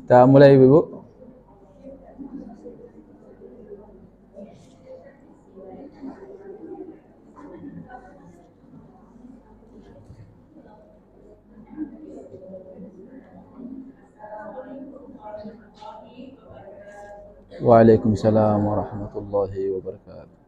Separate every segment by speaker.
Speaker 1: Kita mulai Ibu. Waalaikumsalam warahmatullahi wabarakatuh.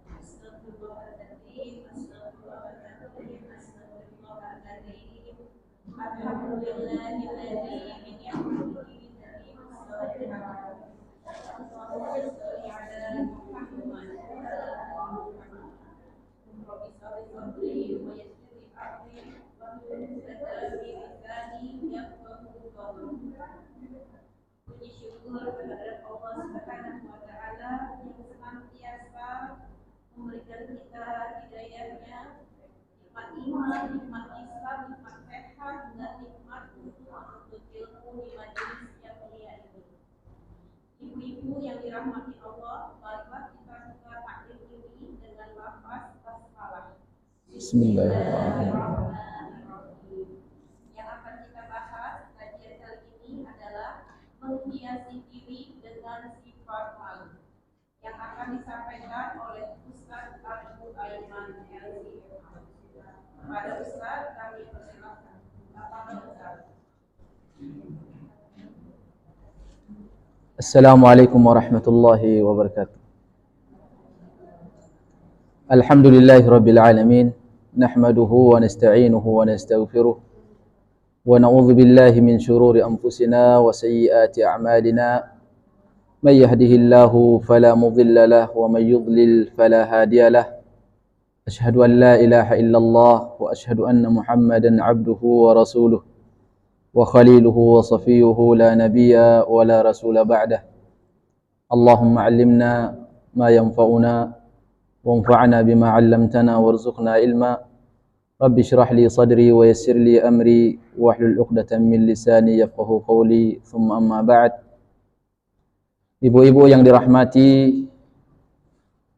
Speaker 2: Ibu-ibu yang dirahmati Allah, marilah kita buka taklim ini dengan lafaz basmalah.
Speaker 1: Bismillahirrahmanirrahim.
Speaker 2: Yang akan kita bahas kajian kali ini adalah menghiasi diri dengan sifat malu, yang akan disampaikan oleh Ustaz Abu Aiman LCMA. Pada Ustaz kami persilakan. Apa Ustaz?
Speaker 1: Assalamualaikum warahmatullahi wabarakatuh. Alhamdulillahi rabbil alamin. Nahmaduhu wa nasta'inuhu wa nastaghfiruh. Wa na'udzu billahi min shururi anfusina wa sayyiati a'malina. May yahdihillahu fala mudilla lahu wa may yudlil fala hadiya lahu. Ashhadu an la ilaha illallah wa ashhadu anna Muhammadan 'abduhu wa rasuluh. وخليله وصفيه لا نبي ولا رسول بعده اللهم علمنا ما ينفعنا وانفعنا بما علمتنا وارزقنا علما رب اشرح لي صدري ويسر لي أمري واحلل عقدة من لساني يفقهوا قولي ثم أما بعد. Ibu-ibu yang dirahmati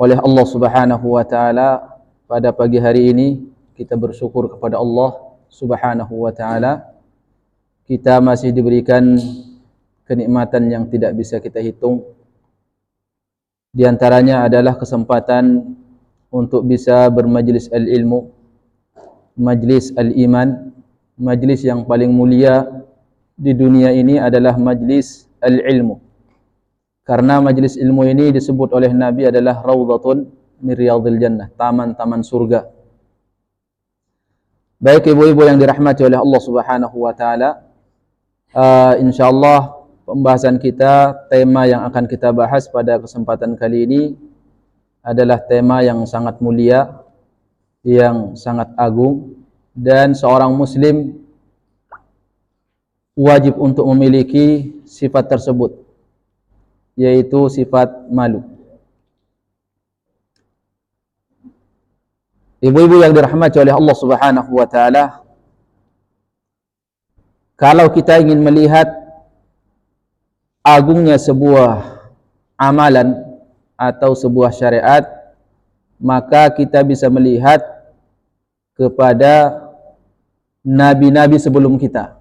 Speaker 1: oleh Allah Subhanahu wa taala, pada pagi hari ini kita bersyukur kepada Allah Subhanahu wa taala. Kita masih diberikan kenikmatan yang tidak bisa kita hitung. Di antaranya adalah kesempatan untuk bisa bermajlis al-ilmu, majlis al-iman, majlis yang paling mulia di dunia ini adalah majlis al-ilmu. Karena majlis ilmu ini disebut oleh Nabi adalah raudhatun min riyadhil jannah, taman-taman surga. Baik ibu-ibu yang dirahmati oleh Allah Subhanahu wa taala, insyaallah pembahasan kita, tema yang akan kita bahas pada kesempatan kali ini adalah tema yang sangat mulia, yang sangat agung, dan seorang muslim wajib untuk memiliki sifat tersebut, yaitu sifat malu. Ibu-ibu yang dirahmati oleh Allah Subhanahu wa taala, kalau kita ingin melihat agungnya sebuah amalan atau sebuah syariat, maka kita bisa melihat kepada nabi-nabi sebelum kita.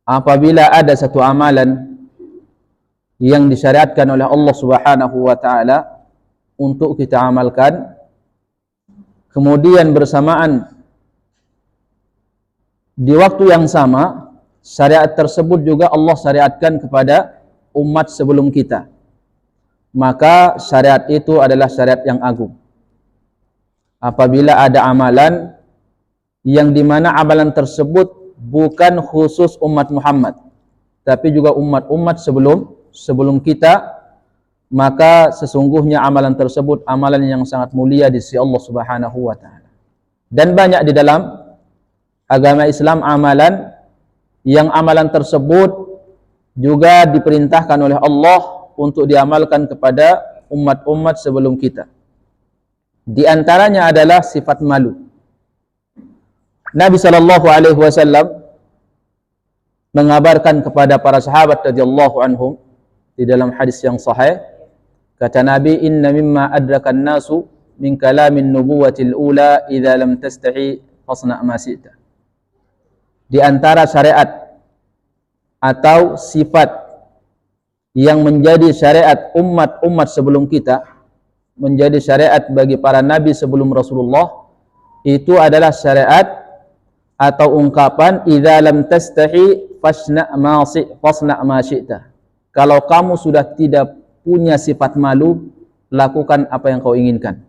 Speaker 1: Apabila ada satu amalan yang disyariatkan oleh Allah Subhanahu wa taala untuk kita amalkan, kemudian bersamaan di waktu yang sama syariat tersebut juga Allah syariatkan kepada umat sebelum kita, maka syariat itu adalah syariat yang agung. Apabila ada amalan yang dimana amalan tersebut bukan khusus umat Muhammad, tapi juga umat-umat sebelum kita, maka sesungguhnya amalan tersebut amalan yang sangat mulia di sisi Allah Subhanahu wa taala. Dan banyak di dalam agama Islam amalan yang amalan tersebut juga diperintahkan oleh Allah untuk diamalkan kepada umat-umat sebelum kita. Di antaranya adalah sifat malu. Nabi SAW mengabarkan kepada para sahabat radhiyallahu anhum di dalam hadis yang sahih, kata Nabi, inna mimma adrakan nasu min kalamin nubuwatil ula idza lam tastahi fasna ma syi'ta. Di antara syariat atau sifat yang menjadi syariat umat-umat sebelum kita, menjadi syariat bagi para nabi sebelum Rasulullah, itu adalah syariat atau ungkapan idza lam tastahi fasna ma syi'ta. Kalau kamu sudah tidak punya sifat malu, lakukan apa yang kau inginkan.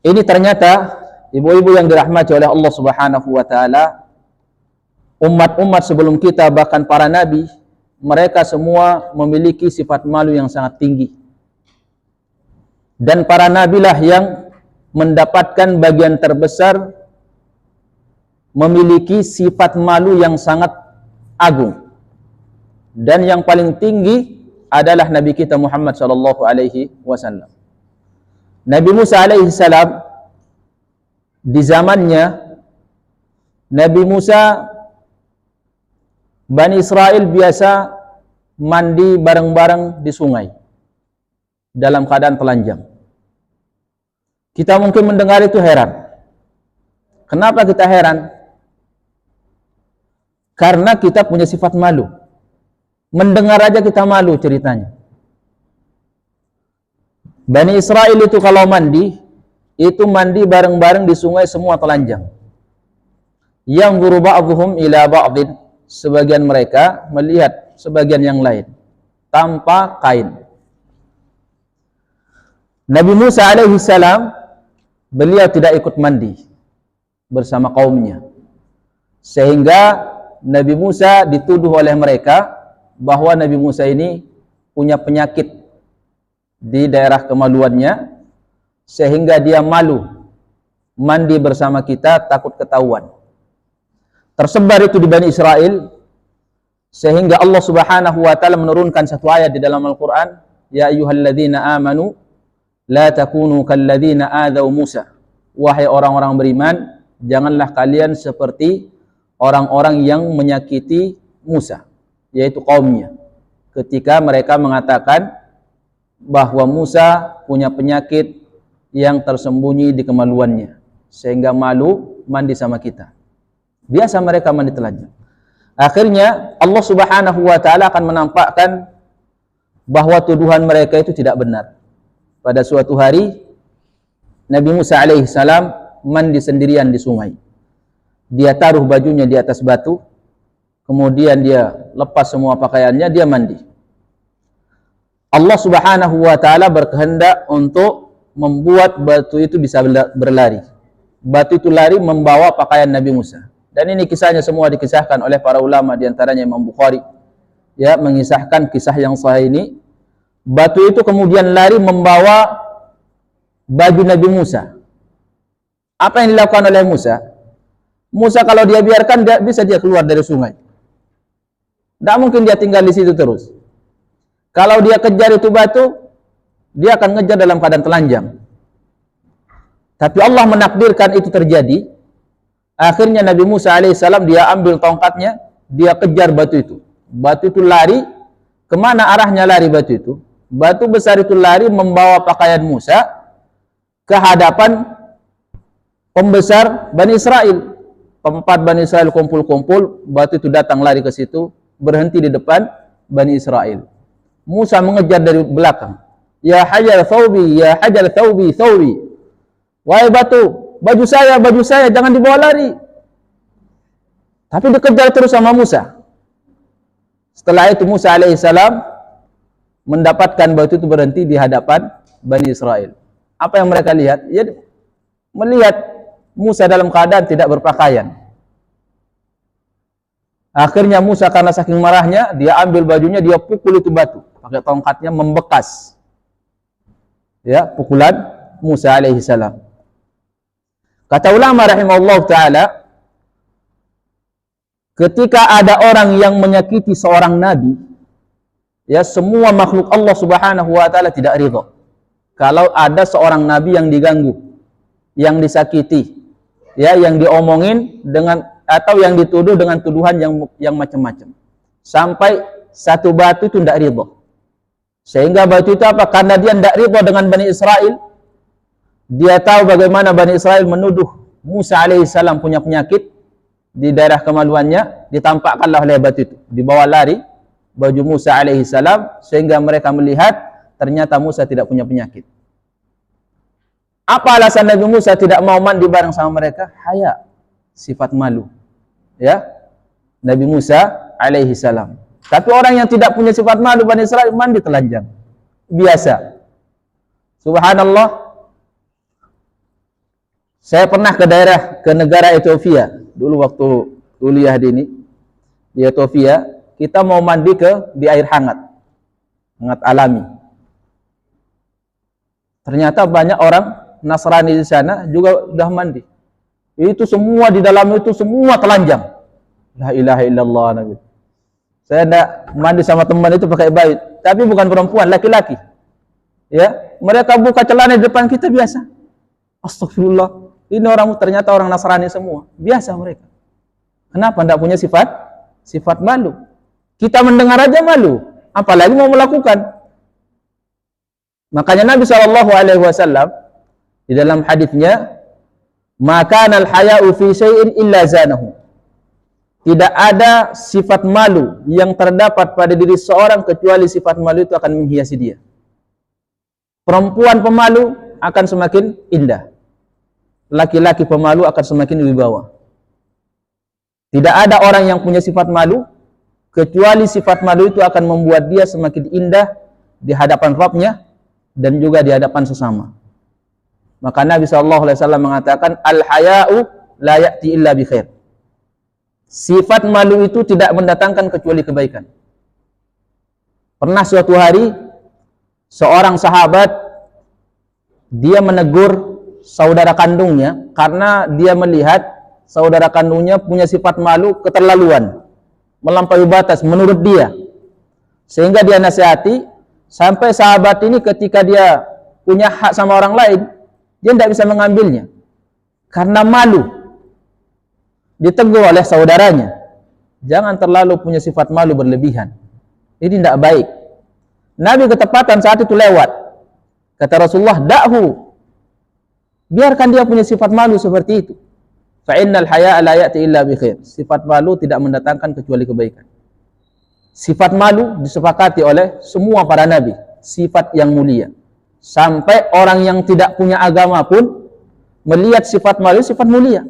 Speaker 1: Ini ternyata ibu-ibu yang dirahmati oleh Allah Subhanahu wa taala, umat-umat sebelum kita bahkan para nabi, mereka semua memiliki sifat malu yang sangat tinggi. Dan para nabilah yang mendapatkan bagian terbesar memiliki sifat malu yang sangat agung. Dan yang paling tinggi adalah Nabi kita Muhammad sallallahu alaihi wasallam. Nabi Musa alaihi salam, di zamannya Nabi Musa, Bani Israel biasa mandi bareng-bareng di sungai dalam keadaan telanjang. Kita mungkin mendengar itu heran. Kenapa kita heran? Karena kita punya sifat malu. Mendengar aja kita malu ceritanya. Bani Israel itu kalau mandi, itu mandi bareng-bareng di sungai semua telanjang. Yang guru ba'dhum ila ba'dhin, sebagian mereka melihat sebagian yang lain tanpa kain. Nabi Musa alaihi salam, beliau tidak ikut mandi bersama kaumnya, sehingga Nabi Musa dituduh oleh mereka bahwa Nabi Musa ini punya penyakit di daerah kemaluannya, sehingga dia malu mandi bersama kita, takut ketahuan. Tersebar itu di Bani Israel, sehingga Allah Subhanahu wa taala menurunkan satu ayat di dalam Al-Qur'an, ya ayyuhalladzina amanu la takunu kalladzina adzau Musa. Wahai orang-orang beriman, janganlah kalian seperti orang-orang yang menyakiti Musa, yaitu kaumnya, ketika mereka mengatakan bahwa Musa punya penyakit yang tersembunyi di kemaluannya, sehingga malu mandi sama kita. Biasa mereka mandi telanjang. Akhirnya Allah Subhanahu wa taala akan menampakkan bahwa tuduhan mereka itu tidak benar. Pada suatu hari Nabi Musa alaihi salam mandi sendirian di sungai. Dia taruh bajunya di atas batu, kemudian dia lepas semua pakaiannya, dia mandi. Allah Subhanahu wa taala berkehendak untuk membuat batu itu bisa berlari. Batu itu lari membawa pakaian Nabi Musa. Dan ini kisahnya semua dikisahkan oleh para ulama, di antaranya Imam Bukhari, ya, mengisahkan kisah yang sahih ini. Batu itu kemudian lari membawa baju Nabi Musa. Apa yang dilakukan oleh Musa? Musa kalau dia biarkan, bisa dia keluar dari sungai. Tidak mungkin dia tinggal di situ terus. Kalau dia kejar itu batu, dia akan ngejar dalam keadaan telanjang. Tapi Allah menakdirkan itu terjadi. Akhirnya Nabi Musa alaihissalam, dia ambil tongkatnya, dia kejar batu itu. Batu itu lari. Kemana arahnya lari batu itu? Batu besar itu lari membawa pakaian Musa ke hadapan pembesar Bani Israel. Pempat Bani Israel kumpul-kumpul, batu itu datang lari ke situ, berhenti di depan Bani Israel. Musa mengejar dari belakang. Ya hajar thawbi, ya hajar thawbi, thawbi. Wahai batu, baju saya, jangan dibawa lari. Tapi dikejar terus sama Musa. Setelah itu Musa alaihissalam mendapatkan batu itu berhenti di hadapan Bani Israel. Apa yang mereka lihat? Ya, melihat Musa dalam keadaan tidak berpakaian. Akhirnya Musa karena saking marahnya, dia ambil bajunya, dia pukul itu batu. Pakai tongkatnya, membekas. Ya, pukulan Musa alaihissalam. Kata ulama rahimahullah ta'ala, ketika ada orang yang menyakiti seorang nabi, ya, semua makhluk Allah Subhanahu wa taala tidak ridha. Kalau ada seorang nabi yang diganggu, yang disakiti, ya, yang diomongin dengan atau yang dituduh dengan tuduhan yang macam-macam. Sampai satu batu itu tidak ridha. Sehingga batu itu apa? Karena dia tidak ridha dengan Bani Israel, dia tahu bagaimana Bani Israel menuduh Musa alaihissalam punya penyakit di daerah kemaluannya, ditampakkanlah oleh batu itu, dibawa lari baju Musa alaihi salam sehingga mereka melihat ternyata Musa tidak punya penyakit. Apa alasan Nabi Musa tidak mau mandi bareng sama mereka? Haya, sifat malu. Ya, Nabi Musa alaihi salam. Tapi orang yang tidak punya sifat malu Bani Israil mandi telanjang. Biasa. Subhanallah. Saya pernah ke negara Ethiopia dulu waktu kuliah di Ethiopia. Kita mau mandi di air hangat alami. Ternyata banyak orang Nasrani di sana juga sudah mandi. Itu semua di dalam itu semua telanjang. La ilaha illallah Nabi. Saya tidak mandi sama teman itu pakai bait, tapi bukan perempuan, laki-laki. Ya, mereka buka celana di depan kita biasa. Astagfirullah. Ini ternyata orang Nasrani semua. Biasa mereka. Kenapa tidak punya sifat malu? Kita mendengar aja malu, apalagi mau melakukan. Makanya Nabi SAW di dalam hadisnya, "Maka al haya'u fi syai'in illa zanahu." Tidak ada sifat malu yang terdapat pada diri seorang kecuali sifat malu itu akan menghiasi dia. Perempuan pemalu akan semakin indah. Laki-laki pemalu akan semakin wibawa. Tidak ada orang yang punya sifat malu kecuali sifat malu itu akan membuat dia semakin indah di hadapan Rabbnya dan juga di hadapan sesama. Maka Nabi SAW mengatakan, al-haya'u la ya'ti illa bi khair. Sifat malu itu tidak mendatangkan kecuali kebaikan. Pernah suatu hari seorang sahabat dia menegur saudara kandungnya karena dia melihat saudara kandungnya punya sifat malu keterlaluan, melampaui batas menurut dia. Sehingga dia nasihati sampai sahabat ini ketika dia punya hak sama orang lain, dia tidak bisa mengambilnya karena malu. Ditegur oleh saudaranya, jangan terlalu punya sifat malu berlebihan. Ini tidak baik. Nabi ketepatan saat itu lewat. Kata Rasulullah, da'hu. Biarkan dia punya sifat malu seperti itu. Fa innal haya'a la ya'ti illa bi khair. Sifat malu tidak mendatangkan kecuali kebaikan. Sifat malu disepakati oleh semua para nabi, sifat yang mulia. Sampai orang yang tidak punya agama pun melihat sifat malu sifat mulia.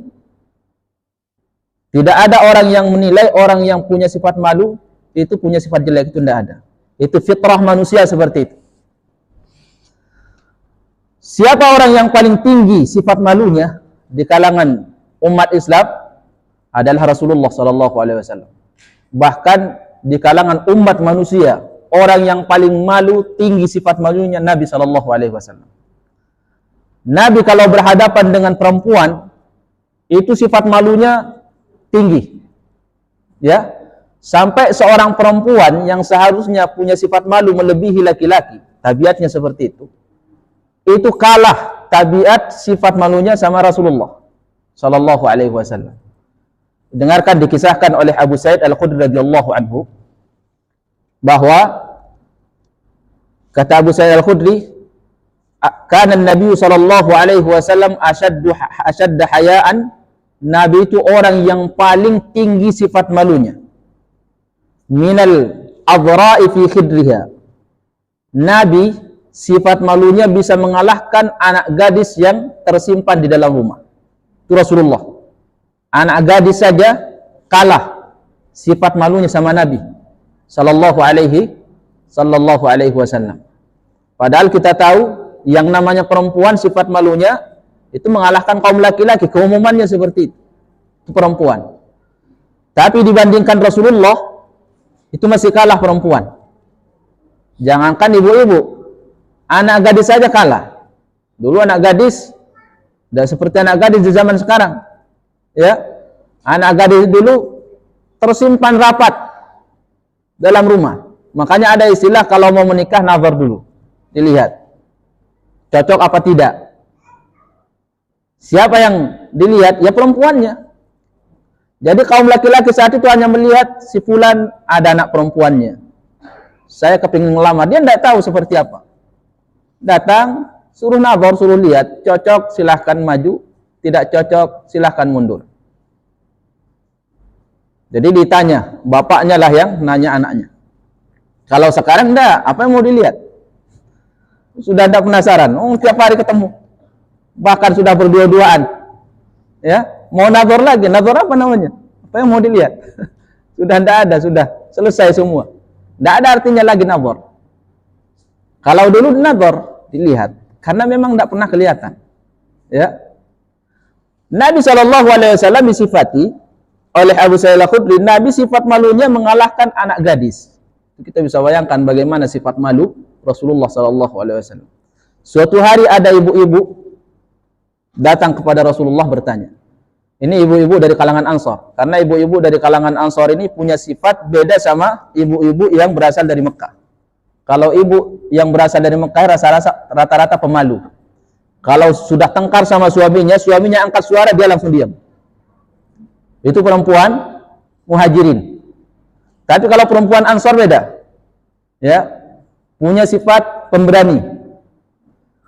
Speaker 1: Tidak ada orang yang menilai orang yang punya sifat malu itu punya sifat jelek, itu tidak ada. Itu fitrah manusia seperti itu. Siapa orang yang paling tinggi sifat malunya di kalangan umat Islam adalah Rasulullah SAW. Bahkan di kalangan umat manusia, orang yang paling malu tinggi sifat malunya Nabi SAW. Nabi kalau berhadapan dengan perempuan itu sifat malunya tinggi. Ya, sampai seorang perempuan yang seharusnya punya sifat malu melebihi laki-laki, tabiatnya seperti itu kalah tabiat sifat malunya sama Rasulullah sallallahu alaihi wasallam. Dengarkan dikisahkan oleh Abu Sa'id Al-Khudri radhiyallahu anhu bahwa kata Abu Sa'id Al-Khudri, kana Nabi sallallahu alaihi wasallam ashadda hayaan. Nabi itu orang yang paling tinggi sifat malunya. Minal adra'i fi khidriha. Nabi sifat malunya bisa mengalahkan anak gadis yang tersimpan di dalam rumah. Itu Rasulullah. Anak gadis saja kalah sifat malunya sama Nabi sallallahu alaihi wasallam. Padahal kita tahu yang namanya perempuan sifat malunya itu mengalahkan kaum laki-laki, keumumannya seperti itu. Itu perempuan. Tapi dibandingkan Rasulullah, itu masih kalah perempuan. Jangankan ibu-ibu, anak gadis saja kalah. Dulu anak gadis, tidak seperti anak gadis di zaman sekarang. Ya, anak gadis dulu tersimpan rapat dalam rumah. Makanya ada istilah kalau mau menikah nazar dulu, dilihat cocok apa tidak. Siapa yang dilihat? Ya perempuannya. Jadi kaum laki-laki saat itu hanya melihat si fulan ada anak perempuannya. Saya kepingin ngelamar, dia tidak tahu seperti apa. Datang, suruh nazar, suruh lihat, cocok silahkan maju, tidak cocok silahkan mundur. Jadi ditanya, bapaknya lah yang nanya anaknya. Kalau sekarang enggak, apa yang mau dilihat? Sudah enggak penasaran. Oh, tiap hari ketemu. Bahkan sudah berdua-duaan. Ya, mau nazar lagi. Nazar apa namanya? Apa yang mau dilihat? Sudah enggak ada, sudah selesai semua. Enggak ada artinya lagi nazar. Kalau dulu nazar dilihat, karena memang enggak pernah kelihatan. Ya. Nabi SAW disifati oleh Abu Sa'id Al-Khudri, Nabi sifat malunya mengalahkan anak gadis. Kita bisa bayangkan bagaimana sifat malu Rasulullah SAW. Suatu hari ada ibu-ibu datang kepada Rasulullah bertanya. Ini ibu-ibu dari kalangan Ansar. Karena ibu-ibu dari kalangan Ansar ini punya sifat beda sama ibu-ibu yang berasal dari Mekah. Kalau ibu yang berasal dari Mekah rata-rata pemalu. Kalau sudah tengkar sama suaminya angkat suara, dia langsung diam. Itu perempuan muhajirin. Tapi kalau perempuan Ansar beda. Ya, punya sifat pemberani.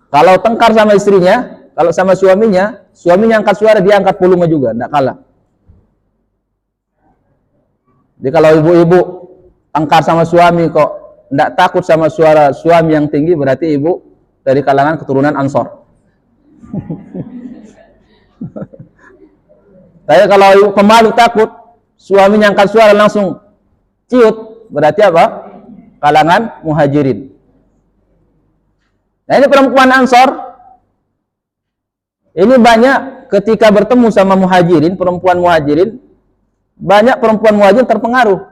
Speaker 1: Kalau tengkar sama istrinya, kalau sama suaminya angkat suara, dia angkat volume juga, enggak kalah. Jadi kalau ibu-ibu tengkar sama suami kok enggak takut sama suara suami yang tinggi, berarti ibu dari kalangan keturunan Ansar. Tapi kalau ibu pemalu takut, suaminya angkat suara langsung ciut, berarti apa? Kalangan muhajirin. Nah, ini perempuan Ansar. Ini banyak ketika bertemu sama muhajirin, perempuan muhajirin, banyak perempuan muhajirin terpengaruh.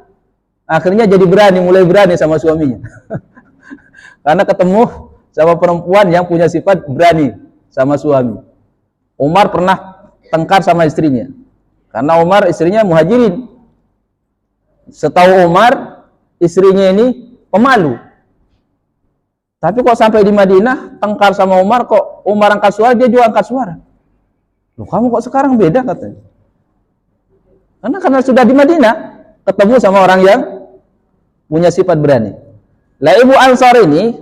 Speaker 1: Akhirnya jadi mulai berani sama suaminya. Karena ketemu sama perempuan yang punya sifat berani sama suami. Umar pernah tengkar sama istrinya. Karena Umar istrinya muhajirin. Setahu Umar, istrinya ini pemalu. Tapi kok sampai di Madinah, tengkar sama Umar, kok Umar angkat suara, dia juga angkat suara. Loh, kamu kok sekarang beda katanya. Karena sudah di Madinah, ketemu sama orang yang punya sifat berani. Lah ibu Ansar ini,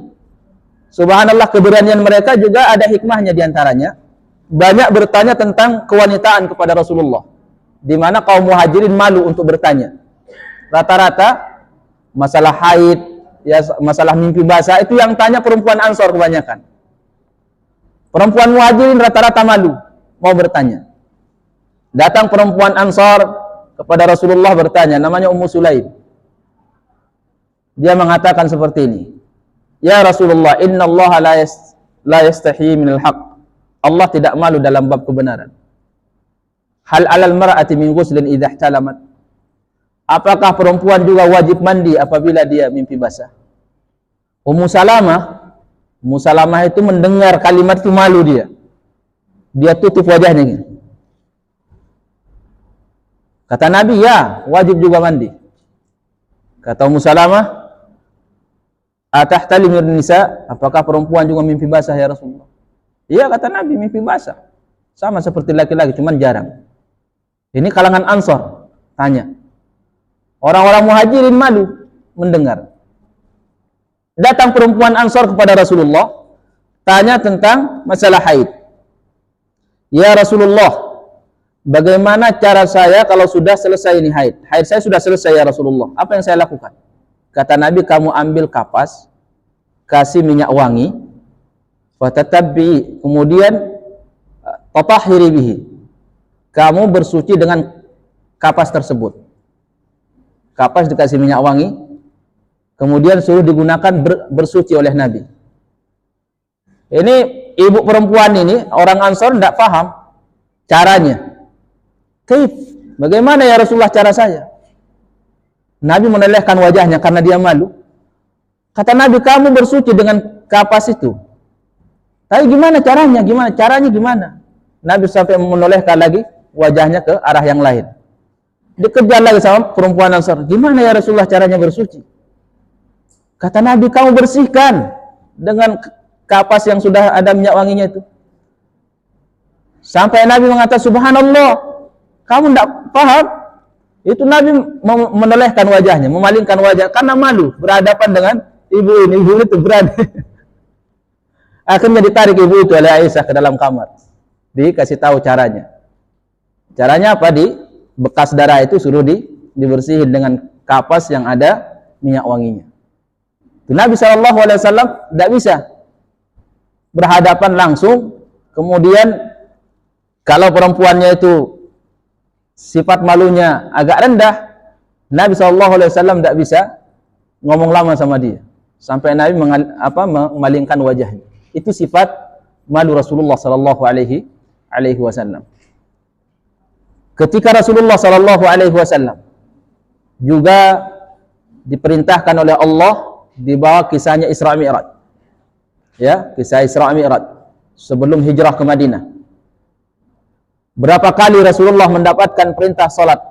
Speaker 1: subhanallah, keberanian mereka juga ada hikmahnya diantaranya. Banyak bertanya tentang kewanitaan kepada Rasulullah, di mana kaum muhajirin malu untuk bertanya. Rata-rata masalah haid, ya masalah mimpi basah, itu yang tanya perempuan Ansar kebanyakan. Perempuan muhajirin rata-rata malu mau bertanya. Datang perempuan Ansar kepada Rasulullah bertanya, namanya Ummu Sulaim. Dia mengatakan seperti ini. Ya Rasulullah, innallaha la yastahi minal haq. Allah tidak malu dalam bab kebenaran. Hal alal mar'ati min ghuslin idza ihtalamat. Apakah perempuan juga wajib mandi apabila dia mimpi basah? Ummu Salamah itu mendengar kalimat itu malu dia. Dia tutup wajahnya gitu. Kata Nabi, ya, wajib juga mandi. Kata Ummu Salamah, atahtalimur nisa, apakah perempuan juga mimpi basah ya Rasulullah? Iya, kata Nabi, mimpi basah. Sama seperti laki-laki, cuman jarang. Ini kalangan Ansar tanya. Orang-orang muhajirin malu mendengar. Datang perempuan Ansar kepada Rasulullah, tanya tentang masalah haid. Ya Rasulullah, bagaimana cara saya kalau sudah selesai ini haid? Haid saya sudah selesai ya Rasulullah. Apa yang saya lakukan? Kata Nabi, kamu ambil kapas, kasih minyak wangi, fatatabbi, kemudian tatahhiri bihi. Kamu bersuci dengan kapas tersebut. Kapas dikasih minyak wangi, kemudian suruh digunakan bersuci oleh Nabi. Ini ibu perempuan ini, orang Ansar tidak paham caranya. Kaif? Bagaimana ya Rasulullah cara saya? Nabi menolehkan wajahnya karena dia malu. Kata Nabi, kamu bersuci dengan kapas itu. Tapi gimana caranya? Gimana? Nabi sampai menolehkan lagi wajahnya ke arah yang lain. Dikejar lagi sama perempuan Ansar. Gimana ya Rasulullah caranya bersuci? Kata Nabi, kamu bersihkan dengan kapas yang sudah ada minyak wanginya itu. Sampai Nabi mengatakan, subhanallah, kamu tidak paham? Itu Nabi menolehkan wajahnya, memalingkan wajah karena malu berhadapan dengan ibu ini. Ibu itu berani. Akhirnya ditarik ibu itu oleh Aisyah ke dalam kamar. Dikasih tahu caranya. Caranya apa? Di bekas darah itu suruh dibersihin dengan kapas yang ada minyak wanginya. Nabi SAW tidak bisa berhadapan langsung. Kemudian kalau perempuannya itu sifat malunya agak rendah, Nabi SAW tidak bisa ngomong lama sama dia sampai Nabi memalingkan wajahnya. Itu sifat malu Rasulullah SAW. Ketika Rasulullah SAW juga diperintahkan oleh Allah dibawa kisahnya Isra Mi'raj. Ya, kisah Isra Mi'raj sebelum hijrah ke Madinah. Berapa kali Rasulullah mendapatkan perintah salat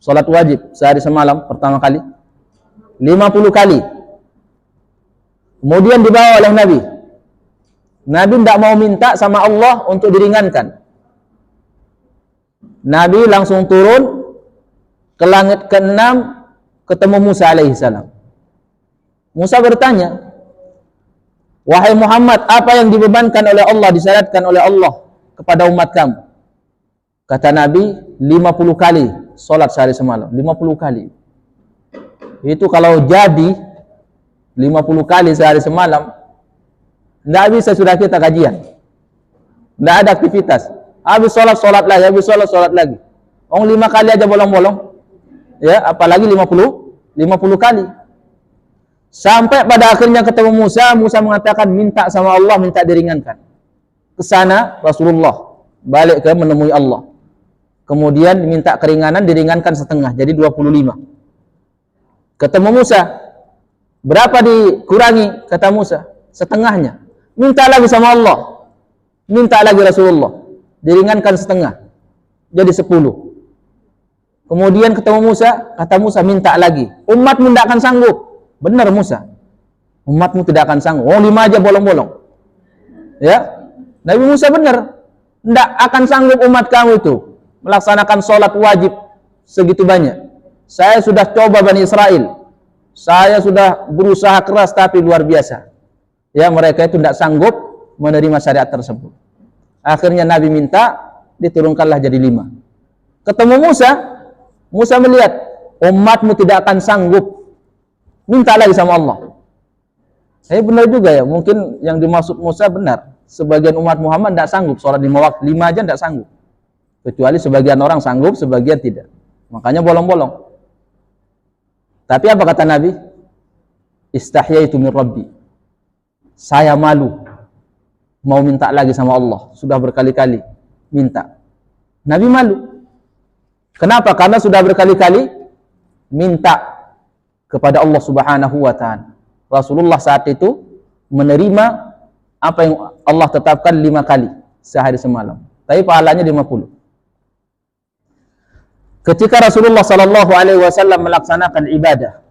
Speaker 1: wajib sehari semalam pertama kali? 50 kali. Kemudian dibawa oleh Nabi. Nabi tidak mau minta sama Allah untuk diringankan. Nabi langsung turun ke langit ke-6 ketemu Musa alaihissalam. Musa bertanya, "Wahai Muhammad, apa yang dibebankan oleh Allah, disyaratkan oleh Allah kepada umat kamu?" Kata Nabi, 50 kali solat sehari semalam. 50 kali. Itu kalau jadi 50 kali sehari semalam, tidak bisa sudah kita kajian. Tidak ada aktivitas. Habis solat lagi, habis solat lagi. 5 kali aja bolong-bolong. Ya, apalagi 50 kali. Sampai pada akhirnya ketemu Musa mengatakan minta sama Allah, minta diringankan. Ke sana Rasulullah balik ke menemui Allah. Kemudian minta keringanan, diringankan setengah, jadi 25. Ketemu Musa, berapa dikurangi? Kata Musa, setengahnya. Minta lagi sama Allah, minta lagi Rasulullah, diringankan setengah, jadi 10. Kemudian ketemu Musa, kata Musa minta lagi. Umatmu tidak akan sanggup. Benar Musa, umatmu tidak akan sanggup. 5 aja bolong-bolong. Ya, Nabi Musa benar, tidak akan sanggup umat kamu itu melaksanakan sholat wajib segitu banyak. Saya sudah coba Bani Israel, saya sudah berusaha keras tapi luar biasa. Ya, mereka itu tidak sanggup menerima syariat tersebut. Akhirnya Nabi minta, diturunkanlah jadi 5. Ketemu Musa melihat umatmu tidak akan sanggup, minta lagi sama Allah. Benar juga ya, mungkin yang dimaksud Musa benar. Sebagian umat Muhammad tidak sanggup sholat 5 waktu, 5 aja tidak sanggup. Kecuali sebagian orang sanggup, sebagian tidak. Makanya bolong-bolong. Tapi apa kata Nabi? Istahyaitu min Rabbi. Saya malu mau minta lagi sama Allah. Sudah berkali-kali minta. Nabi malu. Kenapa? Karena sudah berkali-kali minta kepada Allah Subhanahu wa ta'ala. Rasulullah saat itu menerima apa yang Allah tetapkan 5 kali sehari semalam. Tapi pahalanya 50. Ketika Rasulullah SAW melaksanakan ibadah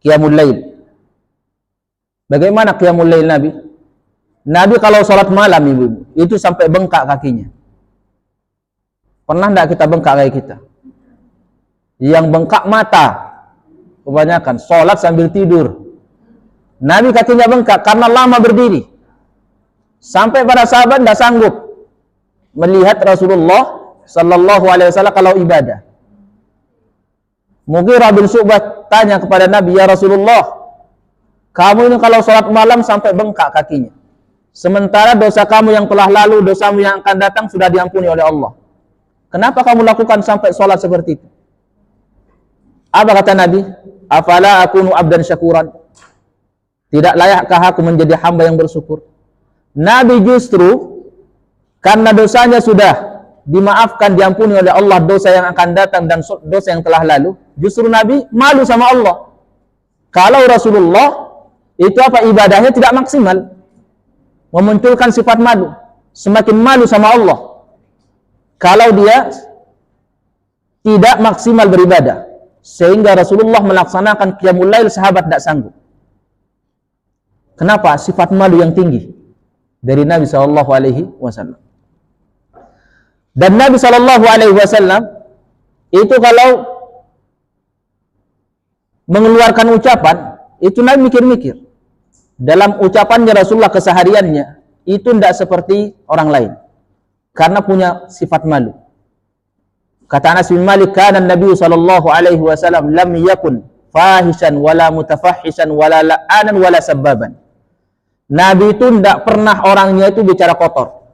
Speaker 1: Qiyamul Lail. Bagaimana Qiyamul Lail Nabi? Nabi kalau sholat malam ibu, itu sampai bengkak kakinya. Pernah tidak kita bengkak kaki kita? Yang bengkak mata, kebanyakan sholat sambil tidur. Nabi kakinya bengkak karena lama berdiri. Sampai para sahabat tidak sanggup melihat Rasulullah Sallallahu Alaihi Wasallam kalau ibadah. Mughirah bin Syu'bah tanya kepada Nabi, "Ya Rasulullah, kamu ini kalau sholat malam sampai bengkak kakinya. Sementara dosa kamu yang telah lalu, dosamu yang akan datang sudah diampuni oleh Allah. Kenapa kamu lakukan sampai sholat seperti itu?" Apa kata Nabi? "Afala akunu abdan syakuran?" Tidak layakkah aku menjadi hamba yang bersyukur? Nabi justru karena dosanya sudah dimaafkan, diampuni oleh Allah, dosa yang akan datang dan dosa yang telah lalu, justru Nabi malu sama Allah. Kalau Rasulullah itu ibadahnya tidak maksimal, memunculkan sifat malu, semakin malu sama Allah. Kalau dia tidak maksimal beribadah, sehingga Rasulullah melaksanakan Qiyamul Lail, sahabat tidak sanggup. Kenapa? Sifat malu yang tinggi dari Nabi SAW. Dan Nabi SAW itu kalau mengeluarkan ucapan, itu Nabi mikir-mikir. Dalam ucapannya Rasulullah kesehariannya, itu tidak seperti orang lain. Karena punya sifat malu. Kata Anas bin Malik, "Kana Nabi SAW lam yakun fahishan wala mutafahishan wala la'anan wala sabbaban. Nabi itu tidak pernah orangnya itu bicara kotor.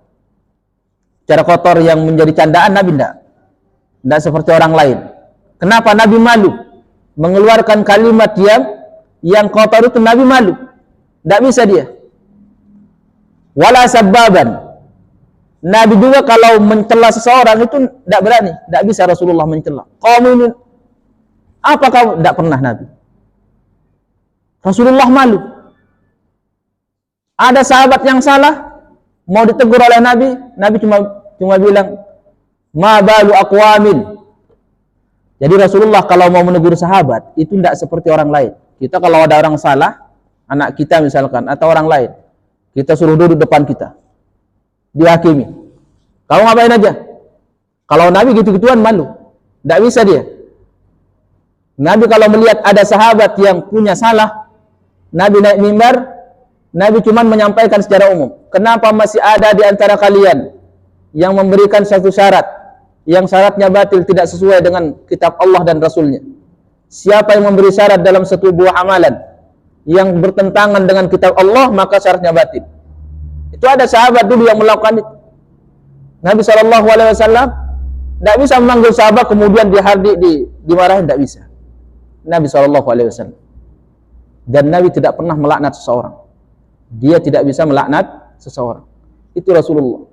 Speaker 1: Bicara kotor yang menjadi candaan Nabi tidak. Tidak seperti orang lain. Kenapa Nabi malu mengeluarkan kalimat yang kotor itu? Nabi malu. Tidak bisa dia. Wala sabbaban. Nabi juga kalau mencela seseorang itu tidak berani, tidak bisa Rasulullah mencela. Kamu ini apa kamu? Tidak pernah Nabi. Rasulullah malu. Ada sahabat yang salah, mau ditegur oleh Nabi, Nabi cuma bilang, ma balu aqwamin. Jadi Rasulullah kalau mau menegur sahabat itu tidak seperti orang lain. Kita kalau ada orang salah, anak kita misalkan atau orang lain, kita suruh duduk depan kita, dihakimi. Kamu ngapain aja? Kalau Nabi gitu-gituan malu, tidak bisa dia. Nabi kalau melihat ada sahabat yang punya salah, Nabi naik mimbar, Nabi cuma menyampaikan secara umum. Kenapa masih ada di antara kalian yang memberikan satu syarat, yang syaratnya batil, tidak sesuai dengan kitab Allah dan Rasulnya? Siapa yang memberi syarat dalam satu buah amalan yang bertentangan dengan kitab Allah, maka syaratnya batil. Itu ada sahabat dulu yang melakukan itu. Nabi SAW tidak bisa memanggil sahabat kemudian dimarahin, tidak bisa. Nabi SAW. Dan Nabi tidak pernah melaknat seseorang. Dia tidak bisa melaknat seseorang. Itu Rasulullah.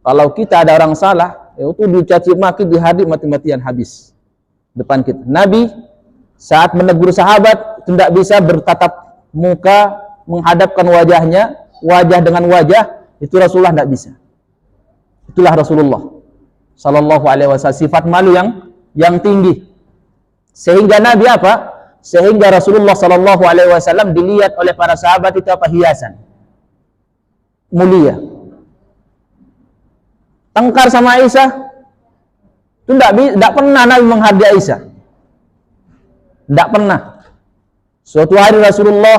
Speaker 1: Kalau kita ada orang salah, itu dicaci maki, dihadik mati-matian, habis depan kita. Nabi saat menegur sahabat tidak bisa bertatap muka, menghadapkan wajahnya, wajah dengan wajah, itu Rasulullah tidak bisa. Itulah Rasulullah sallallahu alaihi wasallam, sifat malu yang tinggi. Sehingga Nabi apa? Sehingga Rasulullah sallallahu alaihi wasallam dilihat oleh para sahabat itu apa? Hiasan. Mulia. Tengkar sama Aisyah itu tidak pernah Nabi menghargai Aisyah. Tidak pernah. Suatu hari Rasulullah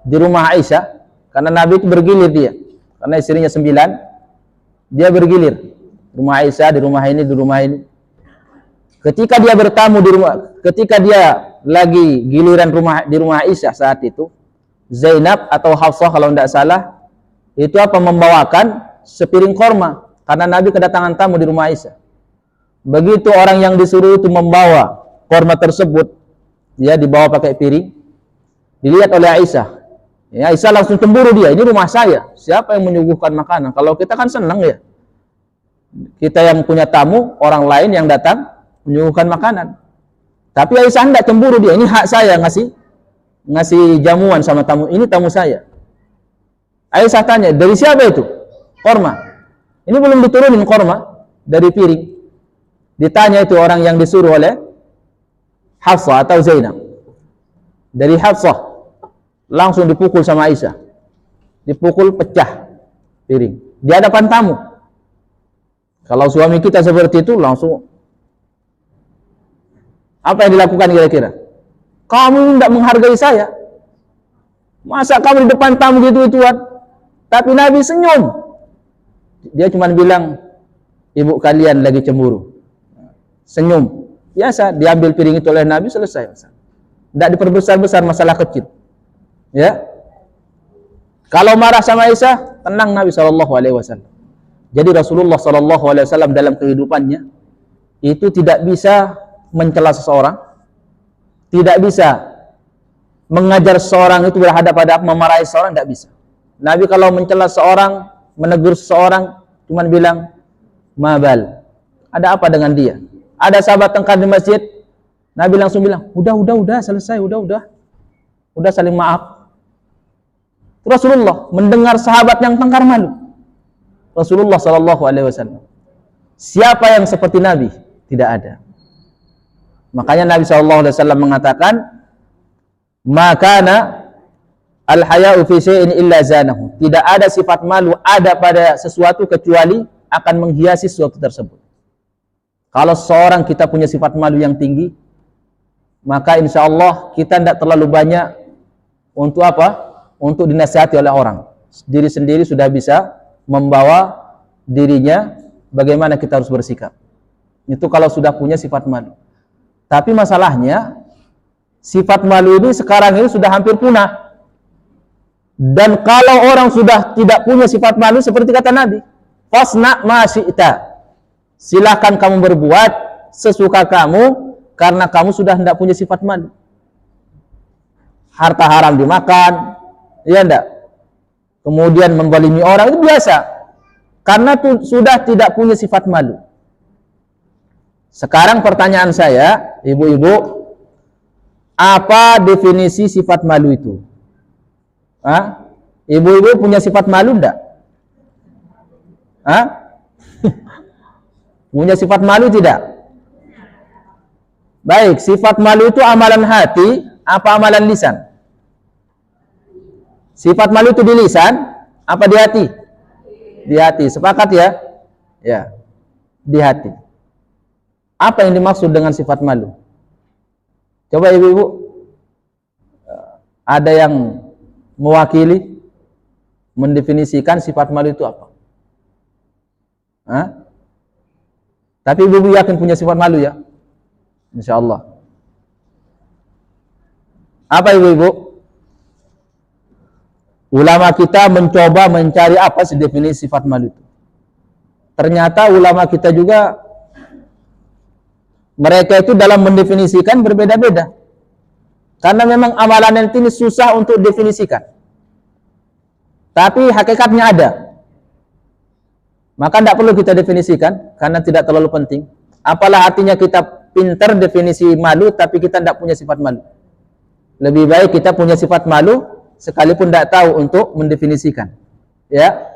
Speaker 1: di rumah Aisyah, karena Nabi itu bergilir dia, karena istrinya 9, dia bergilir. Rumah Aisyah, di rumah ini, di rumah ini. Ketika dia bertamu di rumah, ketika dia lagi giliran di rumah Aisyah saat itu, Zainab atau Hafsah kalau tidak salah, itu apa? Membawakan sepiring korma, karena Nabi kedatangan tamu di rumah Aisyah. Begitu orang yang disuruh itu membawa korma tersebut, dia dibawa pakai piring, dilihat oleh Aisyah. Ya, Aisyah langsung cemburu dia, ini rumah saya, siapa yang menyuguhkan makanan? Kalau kita kan senang ya, kita yang punya tamu, orang lain yang datang menyuguhkan makanan. Tapi Aisyah tidak cemburu dia, ini hak saya ngasih jamuan sama tamu, ini tamu saya. Aisyah tanya, dari siapa itu? Korma. Ini belum diturunin korma dari piring. Ditanya itu orang yang disuruh oleh Hafsah atau Zainab. Dari Hafsah. Langsung dipukul sama Aisyah. Dipukul, pecah piring di hadapan tamu. Kalau suami kita seperti itu, langsung apa yang dilakukan kira-kira? Kamu tidak menghargai saya. Masa kamu di depan tamu gitu-gituan? Tapi Nabi senyum. Dia cuma bilang, ibu kalian lagi cemburu. Senyum. Biasa, diambil piring itu oleh Nabi, selesai. Tidak diperbesar-besar masalah kecil. Ya, kalau marah sama Aisyah, tenang Nabi SAW. Jadi Rasulullah SAW dalam kehidupannya itu tidak bisa mencela seseorang, tidak bisa mengajar seseorang itu berhadapan-hadapan, memarahi seseorang, tidak bisa. Nabi kalau mencela seseorang, menegur seseorang, cuma bilang, mabal, ada apa dengan dia? Ada sahabat tengkar di masjid, Nabi langsung bilang, udah, selesai, udah saling maaf. Rasulullah mendengar sahabat yang tengkar malu. Rasulullah SAW. Siapa yang seperti Nabi? Tidak ada. Makanya Nabi SAW mengatakan, makana al-haya'u fi syai'in illa zanahu. Tidak ada sifat malu ada pada sesuatu kecuali akan menghiasi sesuatu tersebut. Kalau seorang kita punya sifat malu yang tinggi, maka insya Allah kita tidak terlalu banyak untuk apa? Untuk dinasihati oleh orang. Diri sendiri sudah bisa membawa dirinya bagaimana kita harus bersikap. Itu kalau sudah punya sifat malu. Tapi masalahnya Sifat malu ini sekarang ini sudah hampir punah. Dan kalau orang sudah tidak punya sifat malu, seperti kata Nabi, fasna ma syi'ta, silahkan kamu berbuat sesuka kamu, karena kamu sudah tidak punya sifat malu. Harta haram dimakan, ya enggak? Kemudian menzalimi orang, itu biasa, karena sudah tidak punya sifat malu. Sekarang pertanyaan saya, ibu-ibu, apa definisi sifat malu itu? Hah? Ibu-ibu punya sifat malu enggak? Hah? Punya sifat malu tidak? Baik, sifat malu itu amalan hati apa amalan lisan? Sifat malu itu di lisan apa di hati? Di hati. Sepakat ya? Ya. Di hati. Apa yang dimaksud dengan sifat malu? Coba ibu-ibu, ada yang mewakili mendefinisikan sifat malu itu apa? Hah? Tapi ibu-ibu yakin punya sifat malu ya? Insyaallah. Apa ibu-ibu? Ulama kita mencoba mencari apa sih definisi sifat malu itu. Ternyata ulama kita juga, mereka itu dalam mendefinisikan berbeda-beda. Karena memang amalan ini susah untuk definisikan. Tapi hakikatnya ada. Maka tidak perlu kita definisikan, karena tidak terlalu penting. Apalah artinya kita pintar definisi malu, tapi kita tidak punya sifat malu. Lebih baik kita punya sifat malu, sekalipun tidak tahu untuk mendefinisikan. Ya,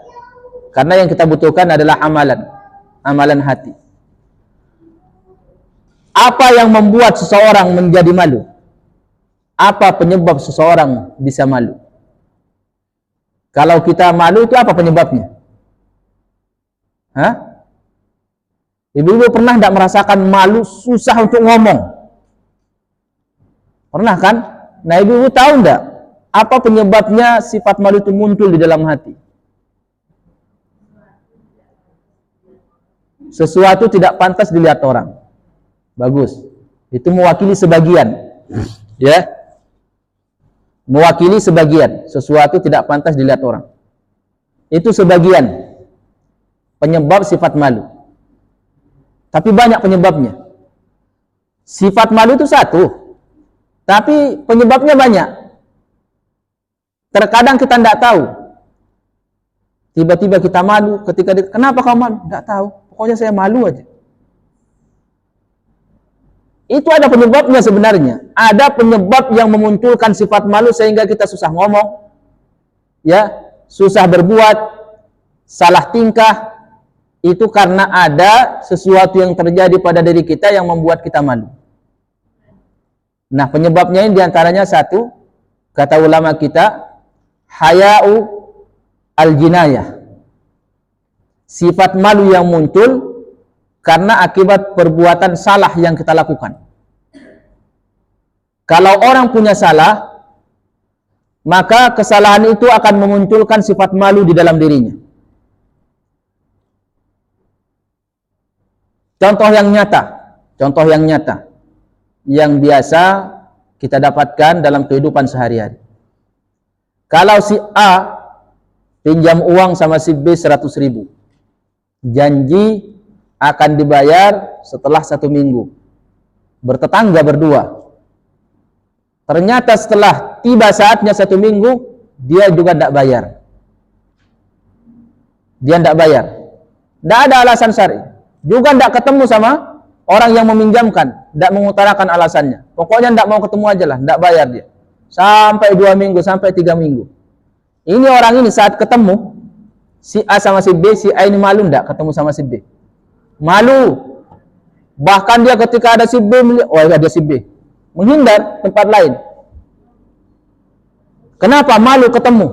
Speaker 1: karena yang kita butuhkan adalah amalan. Amalan hati. Apa yang membuat seseorang menjadi malu? Apa penyebab seseorang bisa malu? Kalau kita malu itu apa penyebabnya? Hah? Ibu-ibu pernah tidak merasakan malu susah untuk ngomong? Pernah kan? Nah, ibu-ibu tahu tidak apa penyebabnya sifat malu itu muncul di dalam hati? Sesuatu tidak pantas dilihat orang. Bagus. Itu mewakili sebagian. Ya. Mewakili sebagian. Sesuatu tidak pantas dilihat orang. Itu sebagian penyebab sifat malu. Tapi banyak penyebabnya. Sifat malu itu satu, tapi penyebabnya banyak. Terkadang kita tidak tahu. Tiba-tiba kita malu ketika kenapa kau malu? Tidak tahu. Pokoknya saya malu aja. Itu ada penyebabnya sebenarnya. Ada penyebab yang memunculkan sifat malu sehingga kita susah ngomong, ya, susah berbuat, salah tingkah. Itu karena ada sesuatu yang terjadi pada diri kita yang membuat kita malu. Nah, penyebabnya ini diantaranya satu, kata ulama kita, haya'u al-jinayah. Sifat malu yang muncul karena akibat perbuatan salah yang kita lakukan. Kalau orang punya salah, maka kesalahan itu akan memunculkan sifat malu di dalam dirinya. Contoh yang nyata yang biasa kita dapatkan dalam kehidupan sehari-hari. Kalau si A pinjam uang sama si B 100.000, janji akan dibayar setelah 1 minggu, bertetangga berdua. Ternyata setelah tiba saatnya 1 minggu, dia juga tidak bayar. Tidak ada alasan syar'i. Juga tidak ketemu sama orang yang meminjamkan, tidak mengutarakan alasannya. Pokoknya tidak mau ketemu aja lah, tidak bayar dia. Sampai 2 minggu, sampai 3 minggu. Ini orang ini saat ketemu, si A sama si B, si A ini malu tidak ketemu sama si B? Malu. Bahkan dia ketika ada si B, ada si B, menghindar tempat lain. Kenapa? Malu ketemu.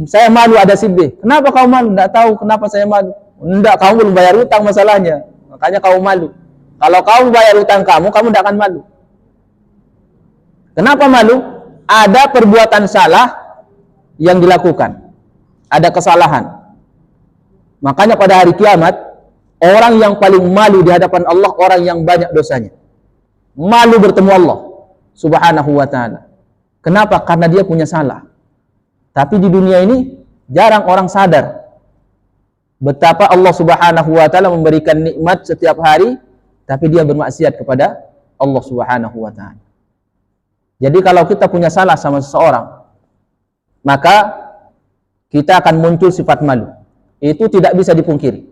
Speaker 1: Saya malu ada si B. Kenapa kau malu? Tidak tahu kenapa saya malu. Tidak, kamu belum bayar utang masalahnya. Makanya kamu malu. Kalau kamu bayar utang kamu tidak akan malu. Kenapa malu? Ada perbuatan salah yang dilakukan. Ada kesalahan. Makanya pada hari kiamat, orang yang paling malu di hadapan Allah, orang yang banyak dosanya. Malu bertemu Allah. Subhanahu wa ta'ala. Kenapa? Karena dia punya salah. Tapi di dunia ini jarang orang sadar betapa Allah Subhanahu wa ta'ala memberikan nikmat setiap hari, tapi dia bermaksiat kepada Allah Subhanahu wa ta'ala. Jadi kalau kita punya salah sama seseorang, maka kita akan muncul sifat malu. Itu tidak bisa dipungkiri.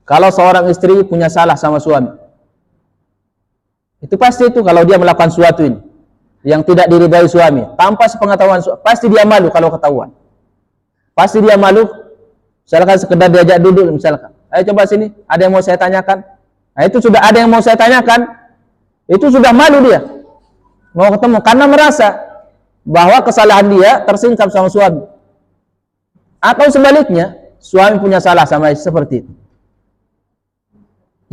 Speaker 1: Kalau seorang istri punya salah sama suami, itu pasti itu kalau dia melakukan sesuatu ini yang tidak diridai suami, tanpa sepengetahuan suami, pasti dia malu kalau ketahuan. Pasti dia malu. Misalkan sekedar diajak duduk, misalkan, ayo coba sini, ada yang mau saya tanyakan. Nah, itu sudah ada yang mau saya tanyakan, itu sudah malu dia mau ketemu, karena merasa bahwa kesalahan dia tersingkap sama suami. Atau sebaliknya, suami punya salah sama istri, seperti itu.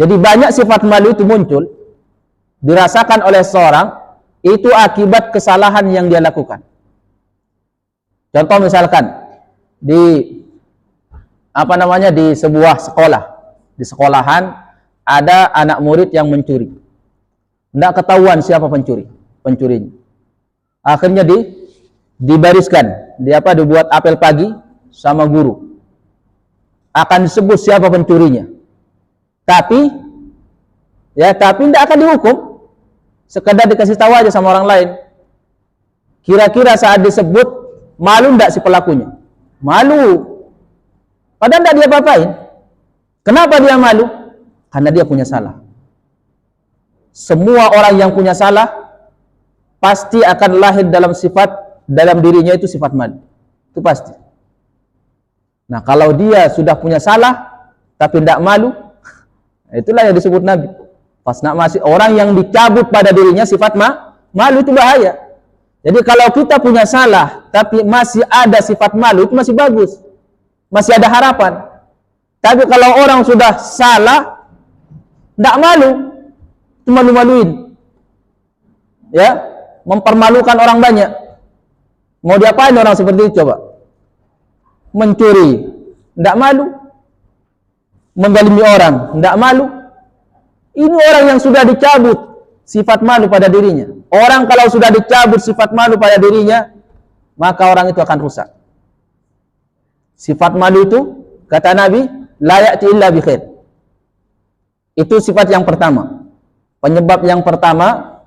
Speaker 1: Jadi banyak sifat malu itu muncul, dirasakan oleh seorang, itu akibat kesalahan yang dia lakukan. Contoh misalkan, di sebuah sekolah, di sekolahan ada anak murid yang mencuri. Tidak ketahuan siapa pencurinya. Akhirnya dibariskan, dibuat apel pagi sama guru. Akan disebut siapa pencurinya. Tapi tidak akan dihukum. Sekedar dikasih tahu aja sama orang lain. Kira-kira saat disebut, malu tidak si pelakunya? Malu. Padahal tidak dia apa-apain. Kenapa dia malu? Karena dia punya salah. Semua orang yang punya salah pasti akan lahir dalam dirinya itu sifat malu. Itu pasti. Nah, kalau dia sudah punya salah tapi tidak malu, itulah yang disebut Nabi. Masih orang yang dicabut pada dirinya sifat malu, itu bahaya. Jadi kalau kita punya salah tapi masih ada sifat malu, itu masih bagus. Masih ada harapan. Tapi kalau orang sudah salah, tidak malu, itu malu-maluin, ya, mempermalukan orang banyak. Mau diapain orang seperti itu coba? Mencuri, tidak malu. Menzalimi orang, tidak malu. Ini orang yang sudah dicabut sifat malu pada dirinya. Orang kalau sudah dicabut sifat malu pada dirinya, maka orang itu akan rusak. Sifat malu itu, kata Nabi, la ya'ti illa bi khair. Itu sifat yang pertama. Penyebab yang pertama,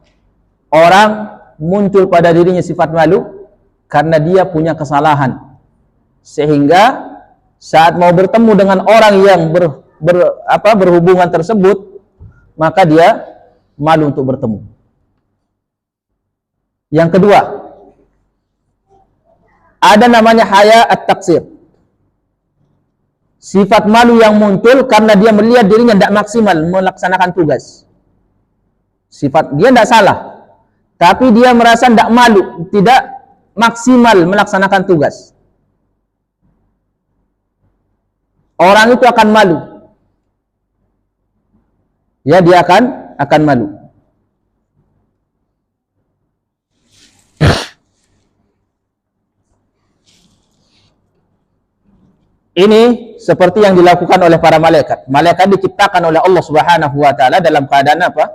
Speaker 1: orang muncul pada dirinya sifat malu karena dia punya kesalahan. Sehingga saat mau bertemu dengan orang yang berhubungan tersebut, maka dia malu untuk bertemu. Yang kedua, ada namanya haya at-taqsir. Sifat malu yang muncul karena dia melihat dirinya tidak maksimal melaksanakan tugas. Sifat dia tidak salah, tapi dia merasa tidak malu, tidak maksimal melaksanakan tugas. Orang itu akan malu. Ya, dia akan malu. Ini seperti yang dilakukan oleh para malaikat. Malaikat diciptakan oleh Allah Subhanahu wa ta'ala dalam keadaan apa?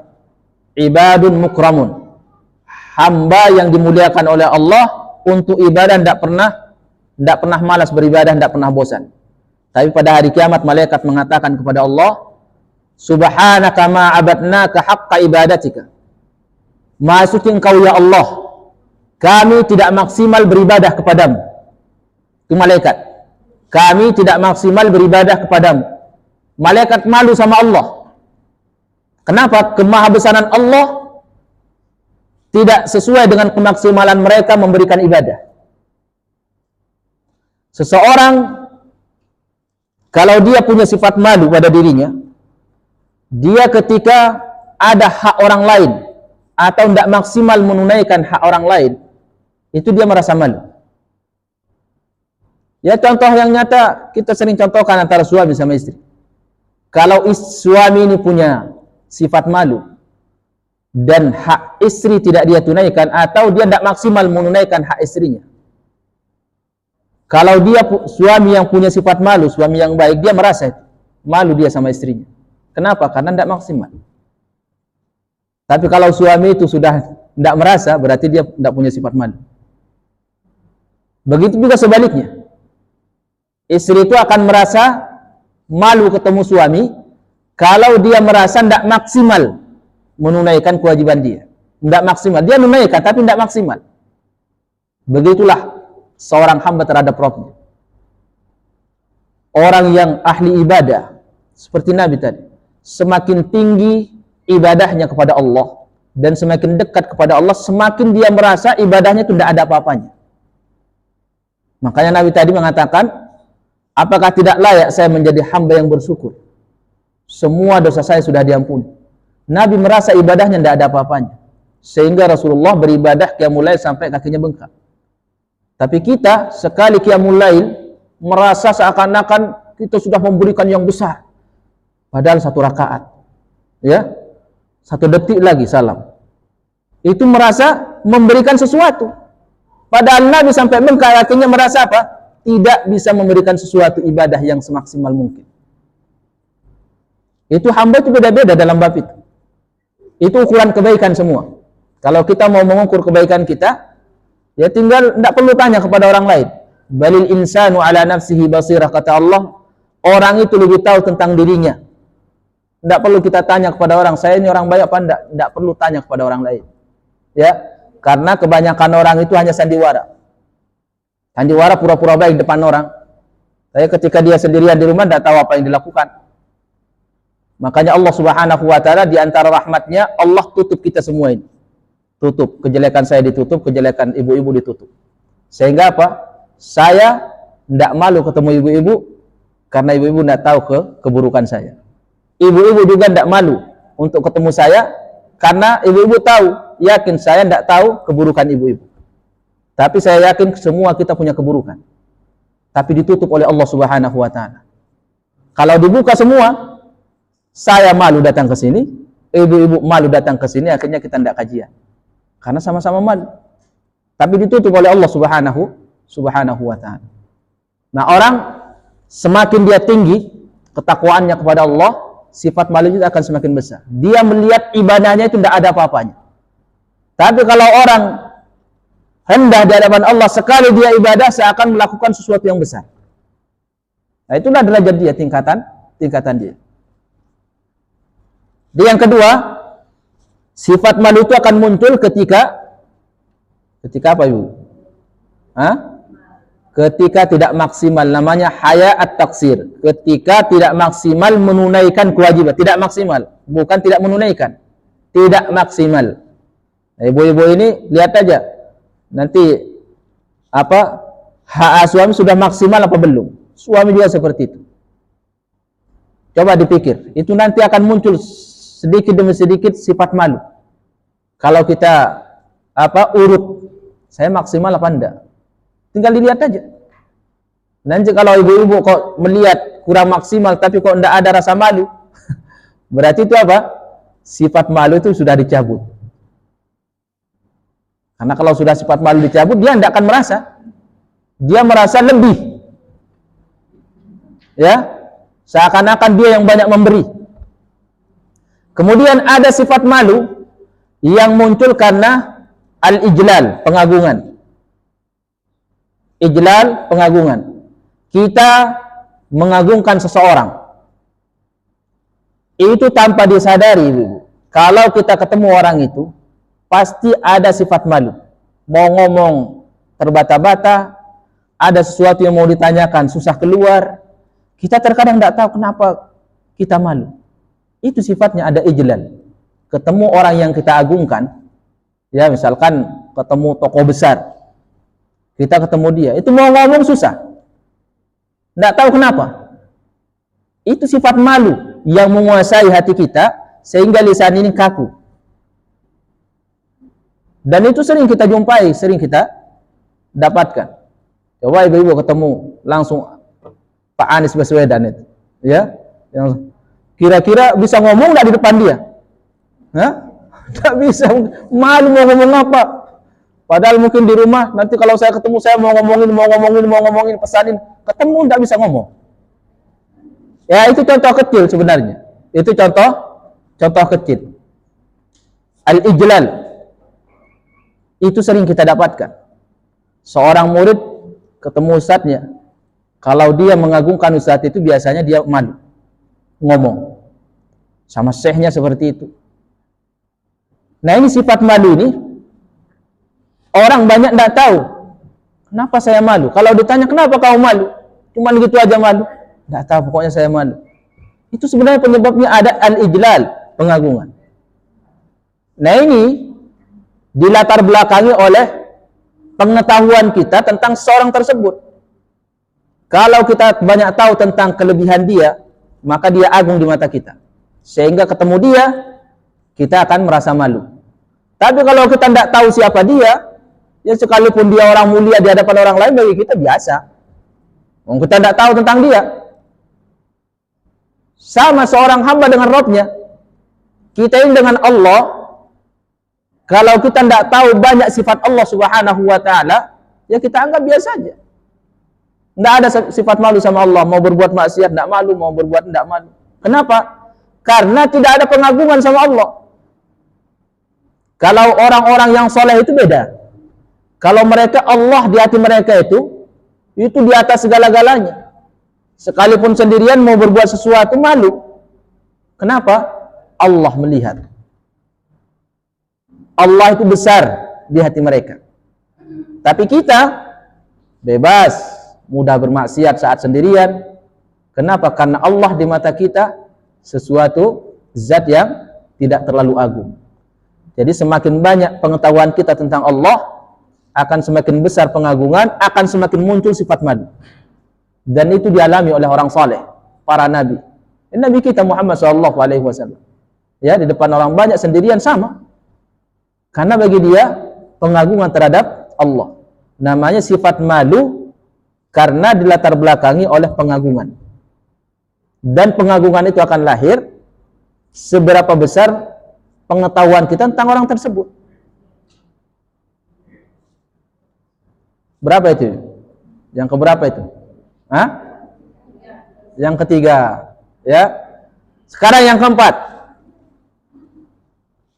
Speaker 1: Ibadun mukramun. Hamba yang dimuliakan oleh Allah untuk ibadah, tidak pernah malas beribadah, tidak pernah bosan. Tapi pada hari kiamat malaikat mengatakan kepada Allah, Subhanaka ma abadnaka haqqa ibadatika. Maha suci Engkau ya Allah, kami tidak maksimal beribadah kepadamu. Itu malaikat. Kami tidak maksimal beribadah kepadamu. Malaikat malu sama Allah. Kenapa? Kemahabesaran Allah tidak sesuai dengan kemaksimalan mereka memberikan ibadah. Seseorang kalau dia punya sifat malu pada dirinya, dia ketika ada hak orang lain atau tidak maksimal menunaikan hak orang lain, itu dia merasa malu. Ya, contoh yang nyata kita sering contohkan antara suami sama istri. Kalau suami ini punya sifat malu dan hak istri tidak dia tunaikan atau dia tidak maksimal menunaikan hak istrinya. Kalau dia suami yang punya sifat malu, suami yang baik, dia merasa malu dia sama istrinya. Kenapa? Karena tidak maksimal. Tapi kalau suami itu sudah tidak merasa, berarti dia tidak punya sifat malu. Begitu juga sebaliknya. Istri itu akan merasa malu ketemu suami kalau dia merasa tidak maksimal menunaikan kewajiban dia. Tidak maksimal. Dia menunaikan tapi tidak maksimal. Begitulah seorang hamba terhadap Rabbnya. Orang yang ahli ibadah seperti Nabi tadi, semakin tinggi ibadahnya kepada Allah dan semakin dekat kepada Allah, semakin dia merasa ibadahnya itu tidak ada apa-apanya. Makanya Nabi tadi mengatakan, apakah tidak layak saya menjadi hamba yang bersyukur? Semua dosa saya sudah diampuni. Nabi merasa ibadahnya tidak ada apa-apanya, sehingga Rasulullah beribadah qiyamul lail sampai kakinya bengkak. Tapi kita sekali qiyamul lail merasa seakan-akan kita sudah memberikan yang besar, padahal 1 rakaat, ya, 1 detik lagi salam, itu merasa memberikan sesuatu. Padahal Nabi sampai bengkak kakinya merasa apa? Tidak bisa memberikan sesuatu ibadah yang semaksimal mungkin. Itu hamba itu beda-beda dalam bab itu. Itu ukuran kebaikan semua. Kalau kita mau mengukur kebaikan kita, ya tinggal tidak perlu tanya kepada orang lain. Balil insanu ala nafsihi basirah, kata Allah. Orang itu lebih tahu tentang dirinya. Tidak perlu kita tanya kepada orang, saya ini orang baik apa enggak? Tidak perlu tanya kepada orang lain. Ya, karena kebanyakan orang itu hanya sandiwara. Sandiwara pura-pura baik depan orang. Tapi ketika dia sendirian di rumah tidak tahu apa yang dilakukan. Makanya Allah Subhanahu wa taala di antara rahmatnya, Allah tutup kita semua ini. Tutup, kejelekan saya ditutup, kejelekan ibu-ibu ditutup. Sehingga apa? Saya tidak malu ketemu ibu-ibu karena ibu-ibu tidak tahu keburukan saya. Ibu-ibu juga tidak malu untuk ketemu saya karena ibu-ibu tahu, yakin saya tidak tahu keburukan ibu-ibu. Tapi saya yakin semua kita punya keburukan. Tapi ditutup oleh Allah Subhanahu wa taala. Kalau dibuka semua, saya malu datang ke sini, ibu-ibu malu datang ke sini, akhirnya kita tidak kajian. Karena sama-sama malu. Tapi ditutup oleh Allah Subhanahu wa taala. Nah, orang semakin dia tinggi ketakwaannya kepada Allah, sifat malu itu akan semakin besar. Dia melihat ibadahnya itu tidak ada apa-apanya. Tapi kalau orang hendak di hadapan Allah, sekali dia ibadah seakan melakukan sesuatu yang besar. Nah, itulah derajat dia, tingkatan dia. Dan yang kedua, sifat malu itu akan muncul ketika apa, Ibu? Ketika tidak maksimal, namanya haya at-taksir. Ketika tidak maksimal menunaikan kewajiban, tidak maksimal, bukan tidak menunaikan, tidak maksimal. Nah, ibu-ibu ini lihat aja, nanti apa hak suami sudah maksimal apa belum? Suami juga seperti itu. Coba dipikir, itu nanti akan muncul sedikit demi sedikit sifat malu. Kalau kita urut, saya maksimal apa enggak? Tinggal dilihat aja. Nanti kalau ibu-ibu kok melihat kurang maksimal tapi kok enggak ada rasa malu, berarti itu apa? Sifat malu itu sudah dicabut. Karena kalau sudah sifat malu dicabut, dia enggak akan merasa. Dia merasa lebih. Ya, seakan-akan dia yang banyak memberi. Kemudian ada sifat malu yang muncul karena al-ijlal, pengagungan. Ijlal, pengagungan. Kita mengagungkan seseorang. Itu tanpa disadari, Ibu. Kalau kita ketemu orang itu, pasti ada sifat malu. Mau ngomong terbata-bata, ada sesuatu yang mau ditanyakan, susah keluar. Kita terkadang tidak tahu kenapa kita malu. Itu sifatnya ada ijlal. Ketemu orang yang kita agungkan, ya misalkan ketemu tokoh besar, kita ketemu dia, itu mau ngomong susah, tidak tahu kenapa. Itu sifat malu yang menguasai hati kita sehingga lisan ini kaku. Dan itu sering kita jumpai, sering kita dapatkan. Coba ibu-ibu ketemu langsung Pak Anies Baswedan itu, ya, yang kira-kira bisa ngomong nggak di depan dia? Nggak bisa, malu mau ngomong apa? Padahal mungkin di rumah nanti kalau saya ketemu, saya mau ngomongin, pesanin, ketemu nggak bisa ngomong. Ya itu contoh kecil sebenarnya. Itu contoh kecil. Al-ijlal. Itu sering kita dapatkan. Seorang murid ketemu ustadznya, kalau dia mengagungkan ustadz itu biasanya dia malu ngomong. Sama syekhnya seperti itu. Nah, ini sifat malu ini orang banyak tidak tahu. Kenapa saya malu? Kalau ditanya kenapa kau malu? Cuman gitu aja malu. Tidak tahu, pokoknya saya malu. Itu sebenarnya penyebabnya ada al-ijlal, pengagungan. Nah, ini dilatar belakangi oleh pengetahuan kita tentang seorang tersebut. Kalau kita banyak tahu tentang kelebihan dia, maka dia agung di mata kita. Sehingga ketemu dia, kita akan merasa malu. Tapi kalau kita tidak tahu siapa dia, ya sekalipun dia orang mulia di hadapan orang lain, bagi kita biasa. Kita tidak tahu tentang dia. Sama seorang hamba dengan Rabb-nya. Kita ini dengan Allah, kalau kita tidak tahu banyak sifat Allah Subhanahu wa ta'ala, ya kita anggap biasa aja. Tidak ada sifat malu sama Allah. Mau berbuat maksiat tidak malu, mau berbuat tidak malu. Kenapa? Karena tidak ada pengagungan sama Allah. Kalau orang-orang yang soleh itu beda. Kalau mereka, Allah di hati mereka itu di atas segala-galanya. Sekalipun sendirian mau berbuat sesuatu malu. Kenapa? Allah melihat. Allah itu besar di hati mereka. Tapi kita bebas, mudah bermaksiat saat sendirian. Kenapa? Karena Allah di mata kita sesuatu zat yang tidak terlalu agung. Jadi semakin banyak pengetahuan kita tentang Allah, akan semakin besar pengagungan, akan semakin muncul sifat malu. Dan itu dialami oleh orang saleh, para nabi. Nabi kita Muhammad SAW. Ya, di depan orang banyak sendirian sama. Karena bagi dia pengagungan terhadap Allah. Namanya sifat malu karena dilatar belakangi oleh pengagungan. Dan pengagungan itu akan lahir seberapa besar pengetahuan kita tentang orang tersebut. Berapa itu? Yang keberapa itu? Hah? Yang ketiga, ya. Sekarang yang keempat.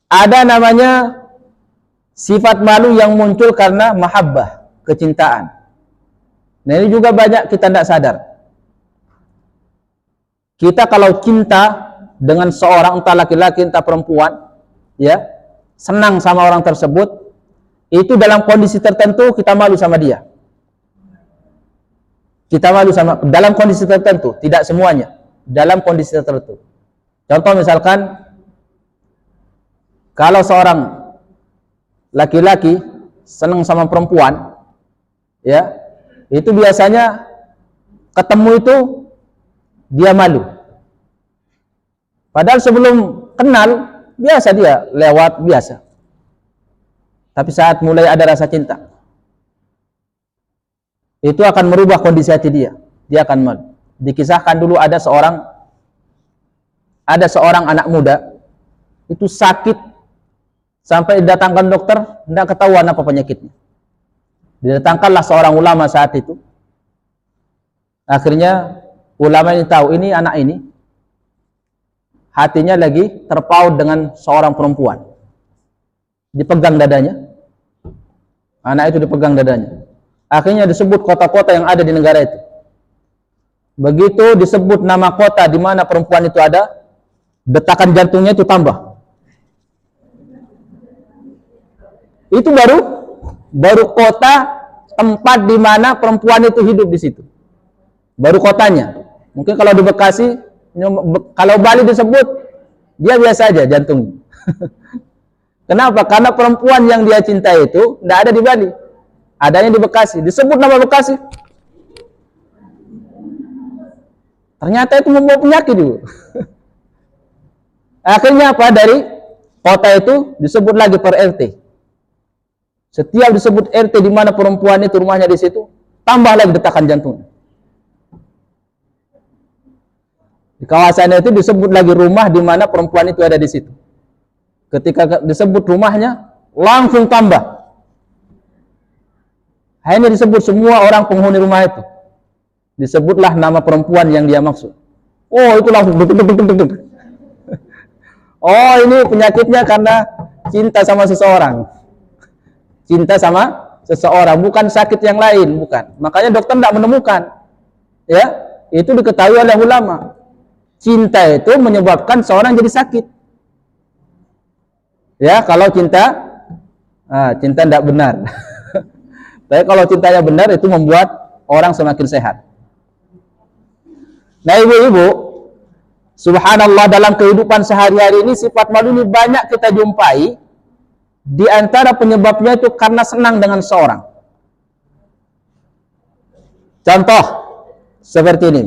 Speaker 1: Ada namanya sifat malu yang muncul karena mahabbah, kecintaan. Nah, ini juga banyak kita tidak sadar. Kita kalau cinta dengan seorang, entah laki-laki entah perempuan, ya, senang sama orang tersebut, itu dalam kondisi tertentu kita malu sama dia. Kita malu sama dalam kondisi tertentu, tidak semuanya, dalam kondisi tertentu. Contoh misalkan kalau seorang laki-laki senang sama perempuan, ya, itu biasanya ketemu itu dia malu. Padahal sebelum kenal biasa dia lewat biasa. Tapi saat mulai ada rasa cinta, itu akan merubah kondisi hati dia. Dia akan malu. Dikisahkan dulu ada seorang anak muda itu sakit sampai didatangkan dokter, tidak ketahuan apa penyakitnya. Didatangkanlah seorang ulama saat itu. Akhirnya ulama ini tahu ini anak ini hatinya lagi terpaut dengan seorang perempuan. Dipegang dadanya. Anak itu dipegang dadanya. Akhirnya disebut kota-kota yang ada di negara itu. Begitu disebut nama kota di mana perempuan itu ada, detakan jantungnya itu tambah. Itu baru kota tempat di mana perempuan itu hidup di situ. Baru kotanya. Mungkin kalau di Bekasi, kalau Bali disebut, dia biasa aja jantungnya. Kenapa? Karena perempuan yang dia cintai itu tidak ada di Bali. Adanya di Bekasi. Disebut nama Bekasi. Ternyata itu membawa penyakit dulu. Akhirnya apa? Dari kota itu disebut lagi per RT. Setiap disebut RT di mana perempuan itu rumahnya di situ, tambah lagi detakan jantungnya. Di kawasan itu disebut lagi rumah di mana perempuan itu ada di situ. Ketika disebut rumahnya, langsung tambah. Hanya disebut semua orang penghuni rumah itu. Disebutlah nama perempuan yang dia maksud. Oh, itu langsung. Oh, ini penyakitnya karena cinta sama seseorang. Cinta sama seseorang, bukan sakit yang lain, bukan. Makanya dokter tidak menemukan. Ya, itu diketahui oleh ulama. Cinta itu menyebabkan seorang jadi sakit. Ya, kalau cinta tidak benar. Tapi kalau cintanya benar itu membuat orang semakin sehat. Nah, ibu-ibu, subhanallah, dalam kehidupan sehari-hari ini sifat malu ini banyak kita jumpai. Di antara penyebabnya itu karena senang dengan seorang. Contoh seperti ini.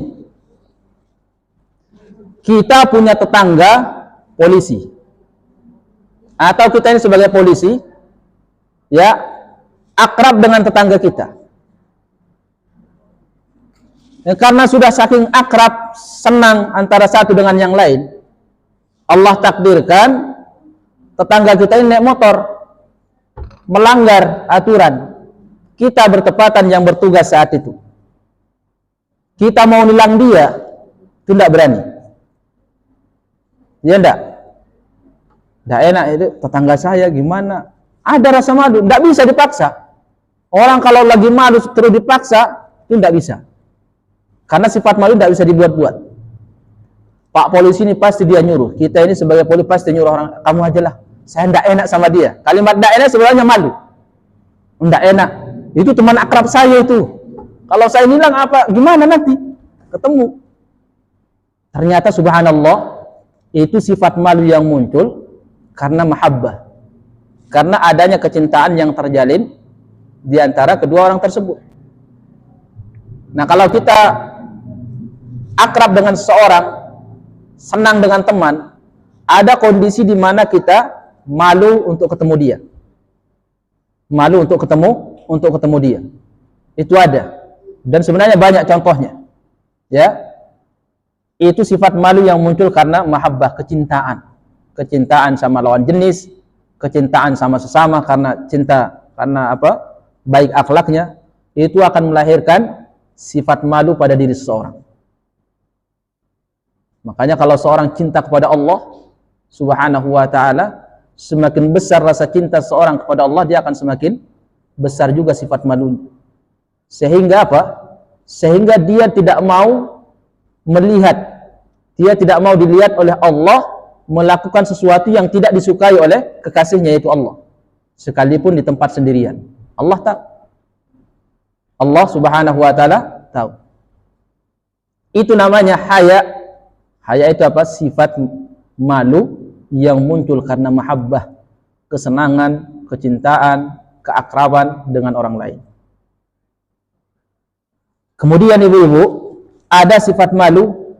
Speaker 1: Kita punya tetangga polisi, atau kita ini sebagai polisi, ya, akrab dengan tetangga kita. Ya, karena sudah saking akrab, senang antara satu dengan yang lain, Allah takdirkan tetangga kita ini naik motor, melanggar aturan. Kita bertepatan yang bertugas saat itu. Kita mau nilang dia, itu tidak berani. Ya enggak? Tidak enak itu, tetangga saya gimana? Ada rasa malu, tidak bisa dipaksa. Orang kalau lagi malu terus dipaksa, itu tidak bisa. Karena sifat malu tidak bisa dibuat-buat. Pak polisi ini pasti dia nyuruh. Kita ini sebagai polisi pasti nyuruh orang, kamu aja lah. Saya tidak enak sama dia. Kalimat tidak enak sebenarnya malu. Tidak enak. Itu teman akrab saya itu. Kalau saya hilang apa? Gimana nanti? Ketemu. Ternyata subhanallah, itu sifat malu yang muncul karena mahabbah. Karena adanya kecintaan yang terjalin di antara kedua orang tersebut. Nah, kalau kita akrab dengan seseorang, senang dengan teman, ada kondisi di mana kita malu untuk ketemu dia. Malu untuk ketemu dia. Itu ada. Dan sebenarnya banyak contohnya. Ya. Itu sifat malu yang muncul karena mahabbah, kecintaan. Kecintaan sama lawan jenis, kecintaan sama sesama karena cinta, karena apa? Baik akhlaknya, itu akan melahirkan sifat malu pada diri seseorang. Makanya kalau seorang cinta kepada Allah Subhanahu wa ta'ala, semakin besar rasa cinta seorang kepada Allah, dia akan semakin besar juga sifat malunya. Sehingga apa? Sehingga dia tidak mau melihat, dia tidak mau dilihat oleh Allah melakukan sesuatu yang tidak disukai oleh kekasihnya, yaitu Allah. Sekalipun di tempat sendirian. Allah tahu. Allah Subhanahu wa ta'ala tahu. Itu namanya haya. Haya itu apa? Sifat malu yang muncul karena mahabbah, kesenangan, kecintaan, keakraban dengan orang lain. Kemudian ibu-ibu, ada sifat malu,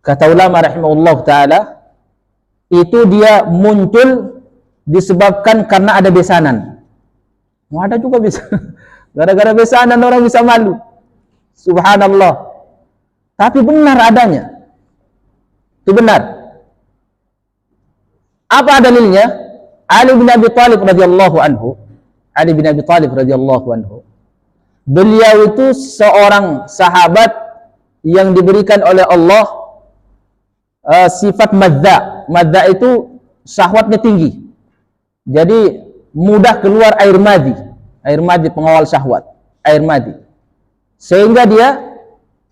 Speaker 1: kata ulama rahimahullah ta'ala, itu dia muncul disebabkan karena ada besanan. Ada juga besanan. Gara-gara besanan orang bisa malu. Subhanallah. Tapi benar adanya. Itu benar. Apa dalilnya? Ali bin Abi Thalib radhiyallahu anhu. Ali bin Abi Thalib radhiyallahu anhu. Beliau itu seorang sahabat yang diberikan oleh Allah sifat madza. Madza itu syahwatnya tinggi. Jadi mudah keluar air madi. Air madi pengawal syahwat. Air madi. Sehingga dia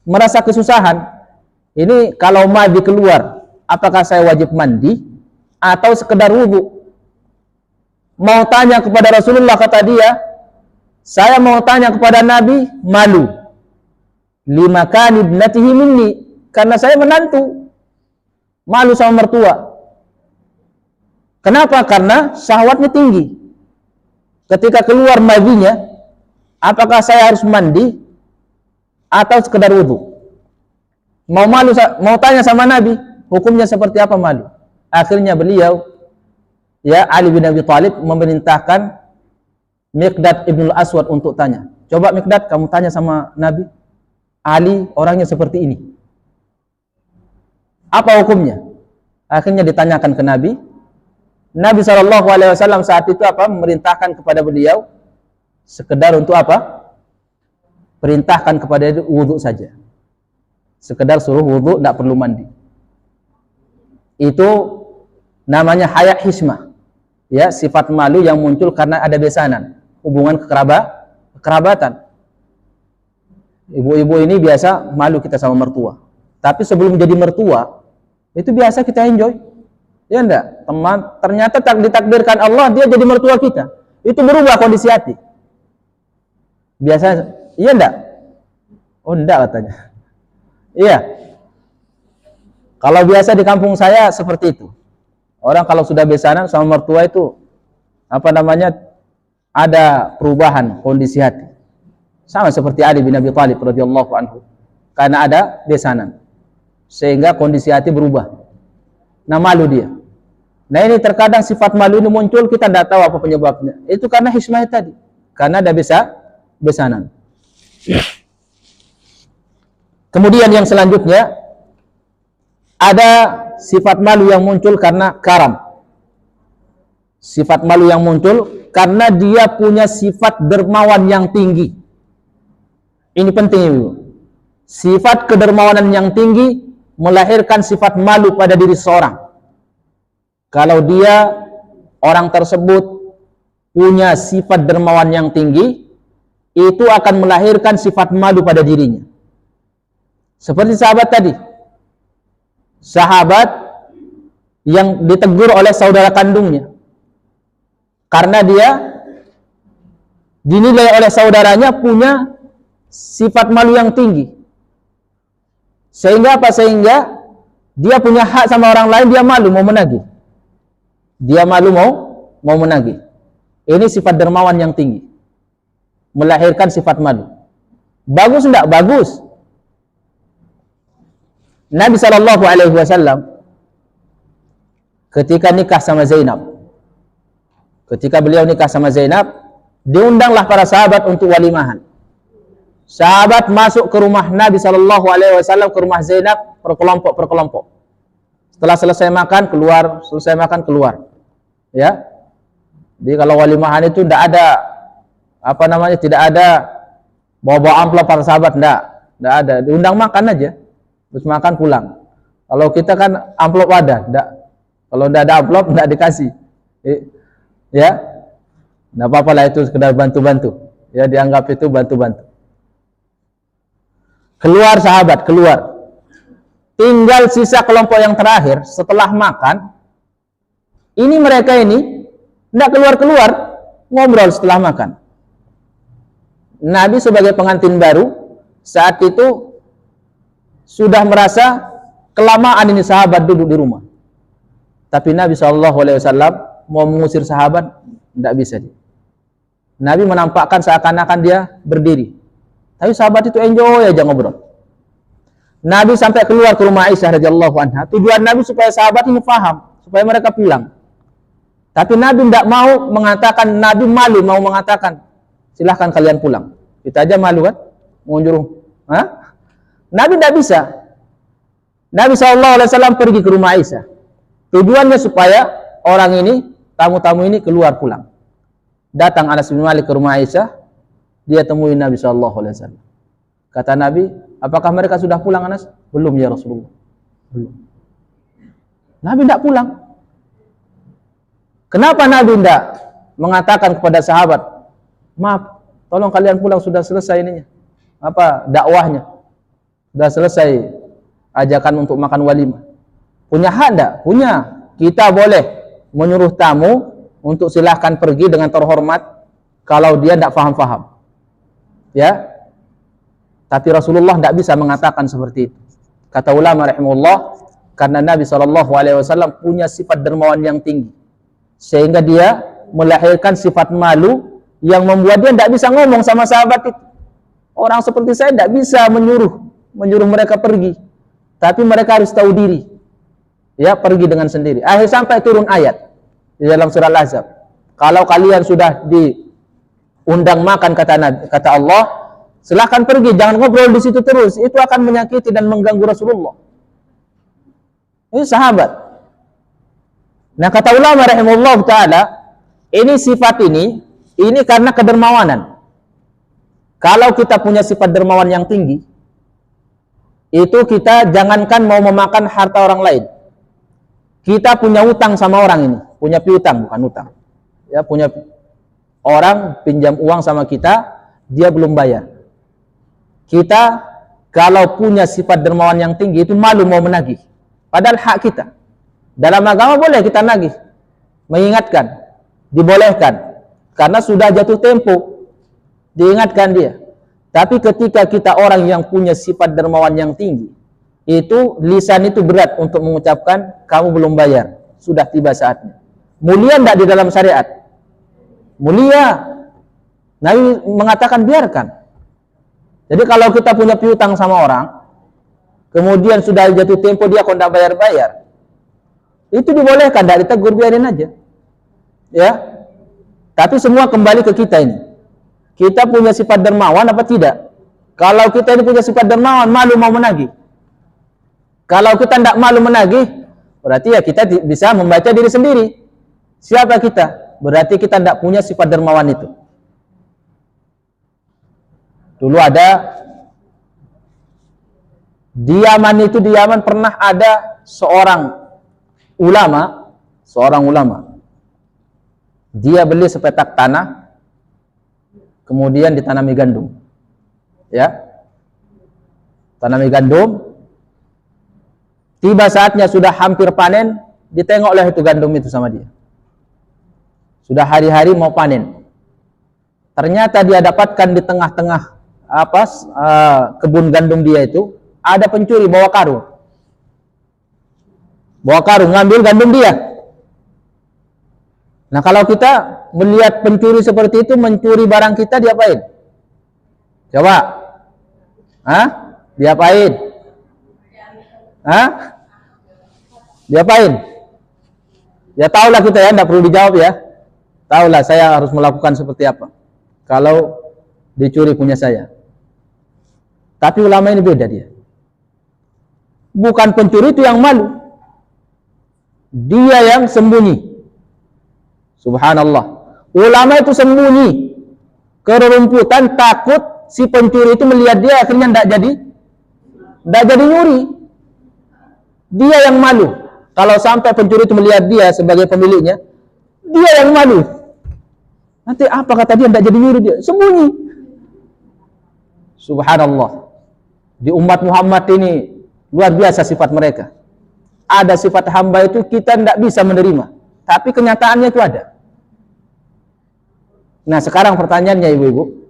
Speaker 1: merasa kesusahan. Ini kalau madi keluar, apakah saya wajib mandi atau sekedar wudu? Mau tanya kepada Rasulullah, kata dia, saya mau tanya kepada Nabi, malu. Limakani ibnatihi minni, karena saya menantu. Malu sama mertua. Kenapa? Karena syahwatnya tinggi. Ketika keluar madinya, apakah saya harus mandi atau sekedar wudu? Mau malu, mau tanya sama Nabi, hukumnya seperti apa malu? Akhirnya beliau, ya, Ali bin Abi Thalib memerintahkan Miqdad ibn al-Aswad untuk tanya. Coba Miqdad, kamu tanya sama Nabi, Ali orangnya seperti ini. Apa hukumnya? Akhirnya ditanyakan ke Nabi. Nabi SAW saat itu apa? Memerintahkan kepada beliau sekedar untuk apa? Perintahkan kepada dia wudu saja. Sekedar suruh wudu, tidak perlu mandi. Itu namanya haya hismah. Ya, sifat malu yang muncul karena ada besanan, hubungan kekerabatan. Ibu-ibu ini biasa malu kita sama mertua. Tapi sebelum menjadi mertua, itu biasa kita enjoy. Ya enggak? Teman, ternyata ditakdirkan Allah dia jadi mertua kita. Itu berubah kondisi hati. Biasa, iya enggak? Oh enggak katanya. Iya. Kalau biasa di kampung saya seperti itu. Orang kalau sudah besanan sama mertua itu ada perubahan kondisi hati. Sama seperti Ali bin Abi Thalib radhiyallahu anhu. Karena ada besanan. Sehingga kondisi hati berubah. Nah, malu dia. Nah, ini terkadang sifat malu ini muncul, kita tidak tahu apa penyebabnya. Itu karena hikmah tadi. Karena ada besanan. Kemudian yang selanjutnya ada sifat malu yang muncul karena karam. Sifat malu yang muncul karena dia punya sifat dermawan yang tinggi. Ini penting, Ibu. Sifat kedermawanan yang tinggi melahirkan sifat malu pada diri seorang. Kalau dia, orang tersebut punya sifat dermawan yang tinggi, itu akan melahirkan sifat malu pada dirinya. Seperti sahabat tadi. Sahabat yang ditegur oleh saudara kandungnya. Karena dia dinilai oleh saudaranya punya sifat malu yang tinggi. Sehingga apa? Sehingga dia punya hak sama orang lain, dia malu mau menagih. Dia malu mau menagih. Ini sifat dermawan yang tinggi. Melahirkan sifat malu. Bagus enggak? Bagus. Nabi SAW ketika nikah sama Zainab, ketika beliau nikah sama Zainab, diundanglah para sahabat untuk walimahan. Sahabat masuk ke rumah Nabi SAW, ke rumah Zainab, berkelompok. Setelah selesai makan keluar. Ya. Jadi kalau walimahan itu tidak ada tidak ada bawa amplop para sahabat, tidak ada. Diundang makan aja. Terus makan pulang. Kalau kita kan amplop ada, enggak. Kalau enggak ada amplop enggak dikasih. Ya. Enggak apa-apa lah, itu sekedar bantu-bantu. Ya, dianggap itu bantu-bantu. Keluar sahabat, keluar. Tinggal sisa kelompok yang terakhir setelah makan. Ini mereka ini enggak keluar-keluar, ngobrol setelah makan. Nabi sebagai pengantin baru saat itu sudah merasa kelamaan ini sahabat duduk di rumah. Tapi Nabi SAW mau mengusir sahabat, tidak bisa. Nabi menampakkan seakan-akan dia berdiri. Tapi sahabat itu enjoy aja ngobrol. Nabi sampai keluar ke rumah Aisyah radhiyallahu anha. Tujuan Nabi supaya sahabat ini paham, supaya mereka pulang. Tapi Nabi tidak mau mengatakan, Nabi malu mau mengatakan, silahkan kalian pulang. Kita aja malu kan, mau nyuruh. Nabi tidak bisa. Nabi SAW pergi ke rumah Aisyah. Tujuannya supaya orang ini, tamu-tamu ini keluar pulang. Datang Anas bin Malik ke rumah Aisyah, dia temui Nabi SAW. Kata Nabi, apakah mereka sudah pulang, Anas? Belum ya Rasulullah. Belum. Nabi tidak pulang. Kenapa Nabi tidak mengatakan kepada sahabat, maaf, tolong kalian pulang, sudah selesai ininya, dakwahnya. Sudah selesai ajakan untuk makan walimah. Punya hak enggak? Punya. Kita boleh menyuruh tamu untuk silahkan pergi dengan terhormat kalau dia tidak faham-faham. Ya. Tapi Rasulullah tidak bisa mengatakan seperti itu. Kata ulama rahimahullah, karena Nabi SAW punya sifat dermawan yang tinggi. Sehingga dia melahirkan sifat malu yang membuat dia tidak bisa ngomong sama sahabat itu. Orang seperti saya tidak bisa menyuruh mereka pergi, tapi mereka harus tahu diri, ya, pergi dengan sendiri. Akhir sampai turun ayat di dalam surah Al-Ahzab, kalau kalian sudah diundang makan, kata Allah, silahkan pergi, jangan ngobrol di situ terus, itu akan menyakiti dan mengganggu Rasulullah. Ini sahabat. Nah, kata ulama rahimahullah taala, ini sifat ini karena kedermawanan. Kalau kita punya sifat dermawan yang tinggi, itu kita jangankan mau memakan harta orang lain. Kita punya utang sama orang ini, punya piutang, bukan utang. Ya, punya orang pinjam uang sama kita, dia belum bayar. Kita kalau punya sifat dermawan yang tinggi itu malu mau menagih. Padahal hak kita. Dalam agama boleh kita nagih, mengingatkan, dibolehkan, karena sudah jatuh tempo, diingatkan dia. Tapi ketika kita orang yang punya sifat dermawan yang tinggi, itu lisan itu berat untuk mengucapkan kamu belum bayar, sudah tiba saatnya. Mulia tidak di dalam syariat? Mulia. Nabi mengatakan biarkan. Jadi kalau kita punya piutang sama orang, kemudian sudah jatuh tempo dia kok tidak bayar-bayar, itu dibolehkan, tidak ditegur, biarin aja. Ya. Tapi semua kembali ke kita ini. Kita punya sifat dermawan apa tidak? Kalau kita ini punya sifat dermawan, malu mau menagih. Kalau kita tidak malu menagih, berarti ya kita bisa membaca diri sendiri. Siapa kita? Berarti kita tidak punya sifat dermawan itu. Dulu ada di Yaman pernah ada seorang ulama. Dia beli sepetak tanah, kemudian ditanami gandum. Ya. Tanami gandum. Tiba saatnya sudah hampir panen, ditengoklah itu gandum itu sama dia. Sudah hari-hari mau panen. Ternyata dia dapatkan di tengah-tengah kebun gandum dia itu ada pencuri bawa karung. Bawa karung ngambil gandum dia. Nah, kalau kita melihat pencuri seperti itu mencuri barang kita, diapain? Coba. Diapain? Diapain? Ya tahulah kita ya, tidak perlu dijawab ya. Tahulah saya harus melakukan seperti apa kalau dicuri punya saya. Tapi ulama ini beda dia. Bukan pencuri itu yang malu, dia yang sembunyi. Subhanallah. Ulama itu sembunyi ke rerumputan, takut si pencuri itu melihat dia, akhirnya tidak jadi nyuri. Dia yang malu. Kalau sampai pencuri itu melihat dia sebagai pemiliknya, dia yang malu. Nanti apa kata dia, tidak jadi nyuri, dia sembunyi. Subhanallah. Di umat Muhammad ini luar biasa sifat mereka. Ada sifat hamba itu kita tidak bisa menerima, tapi kenyataannya itu ada. Nah, sekarang pertanyaannya ibu-ibu,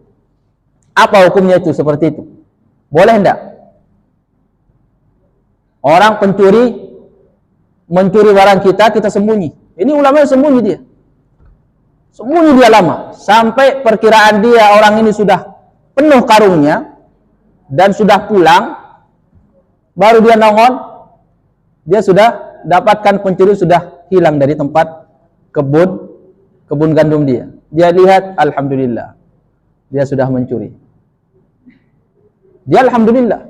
Speaker 1: apa hukumnya itu seperti itu? Boleh tidak? Orang mencuri barang kita sembunyi. Ini ulama yang sembunyi dia. Sembunyi dia lama. Sampai perkiraan dia orang ini sudah penuh karungnya dan sudah pulang, baru dia nongol, dia sudah dapatkan pencuri sudah hilang dari tempat kebun gandum dia. Dia lihat, alhamdulillah, dia sudah mencuri. Dia alhamdulillah,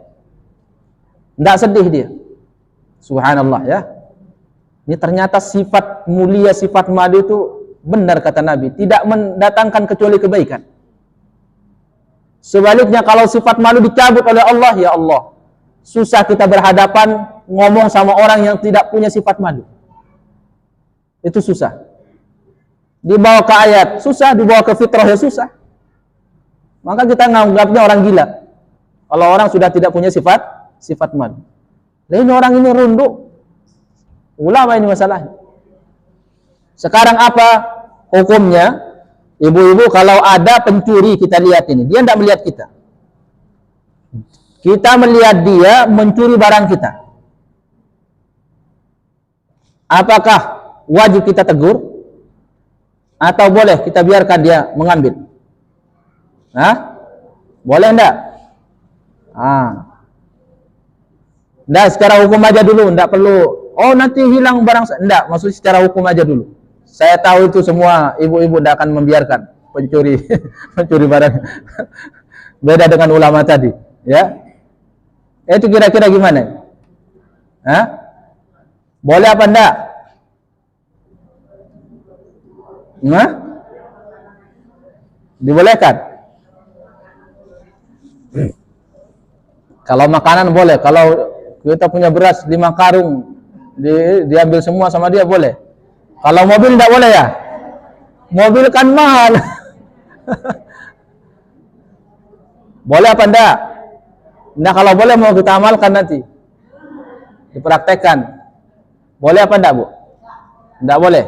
Speaker 1: tidak sedih dia. Subhanallah ya. Ini ternyata sifat mulia, sifat madu itu benar kata Nabi, tidak mendatangkan kecuali kebaikan. Sebaliknya kalau sifat malu dicabut oleh Allah, ya Allah, susah kita berhadapan ngomong sama orang yang tidak punya sifat malu. Itu susah. Dibawa ke ayat susah, dibawa ke fitrah ya susah. Maka kita menganggapnya orang gila kalau orang sudah tidak punya sifat malu. Nah, ini orang ini runduk. Ulama ini masalah. Sekarang apa hukumnya? Ibu-ibu, kalau ada pencuri kita lihat ini, dia tidak melihat kita. Kita melihat dia mencuri barang kita. Apakah wajib kita tegur? Atau boleh kita biarkan dia mengambil? Boleh enggak? Enggak, secara hukum aja dulu, enggak perlu. Oh, nanti hilang barang. Enggak, maksud secara hukum aja dulu. Saya tahu itu semua ibu-ibu tidak akan membiarkan pencuri mencuri barang. Beda dengan ulama tadi, ya. Itu kira-kira gimana? Boleh apa enggak? Dibolehkan. Kalau makanan boleh, kalau kita punya beras 5 karung diambil semua sama dia boleh. Kalau mobil tidak boleh ya? Mobil kan mahal. Boleh apa enggak? Nah, kalau boleh mau kita amalkan nanti. Dipraktekkan. Boleh apa enggak, Bu? Enggak boleh.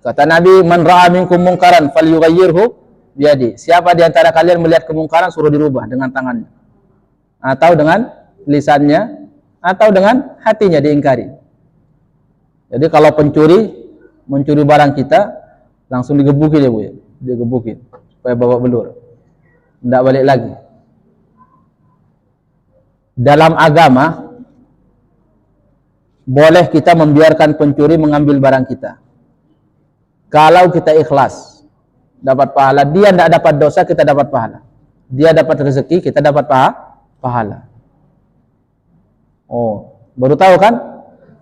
Speaker 1: Kata Nabi, "Man ra'a minkum mungkaran falyughayyirhu biyadi." Siapa di antara kalian melihat kemungkaran suruh dirubah dengan tangannya. Atau dengan lisannya, atau dengan hatinya diingkari. Jadi kalau mencuri barang kita, langsung digebukin ya, Bu ya. Digebukin supaya babak belur. Enggak balik lagi. Dalam agama boleh kita membiarkan pencuri mengambil barang kita. Kalau kita ikhlas, dapat pahala. Dia tidak dapat dosa, kita dapat pahala. Dia dapat rezeki, kita dapat pahala. Oh, baru tahu kan?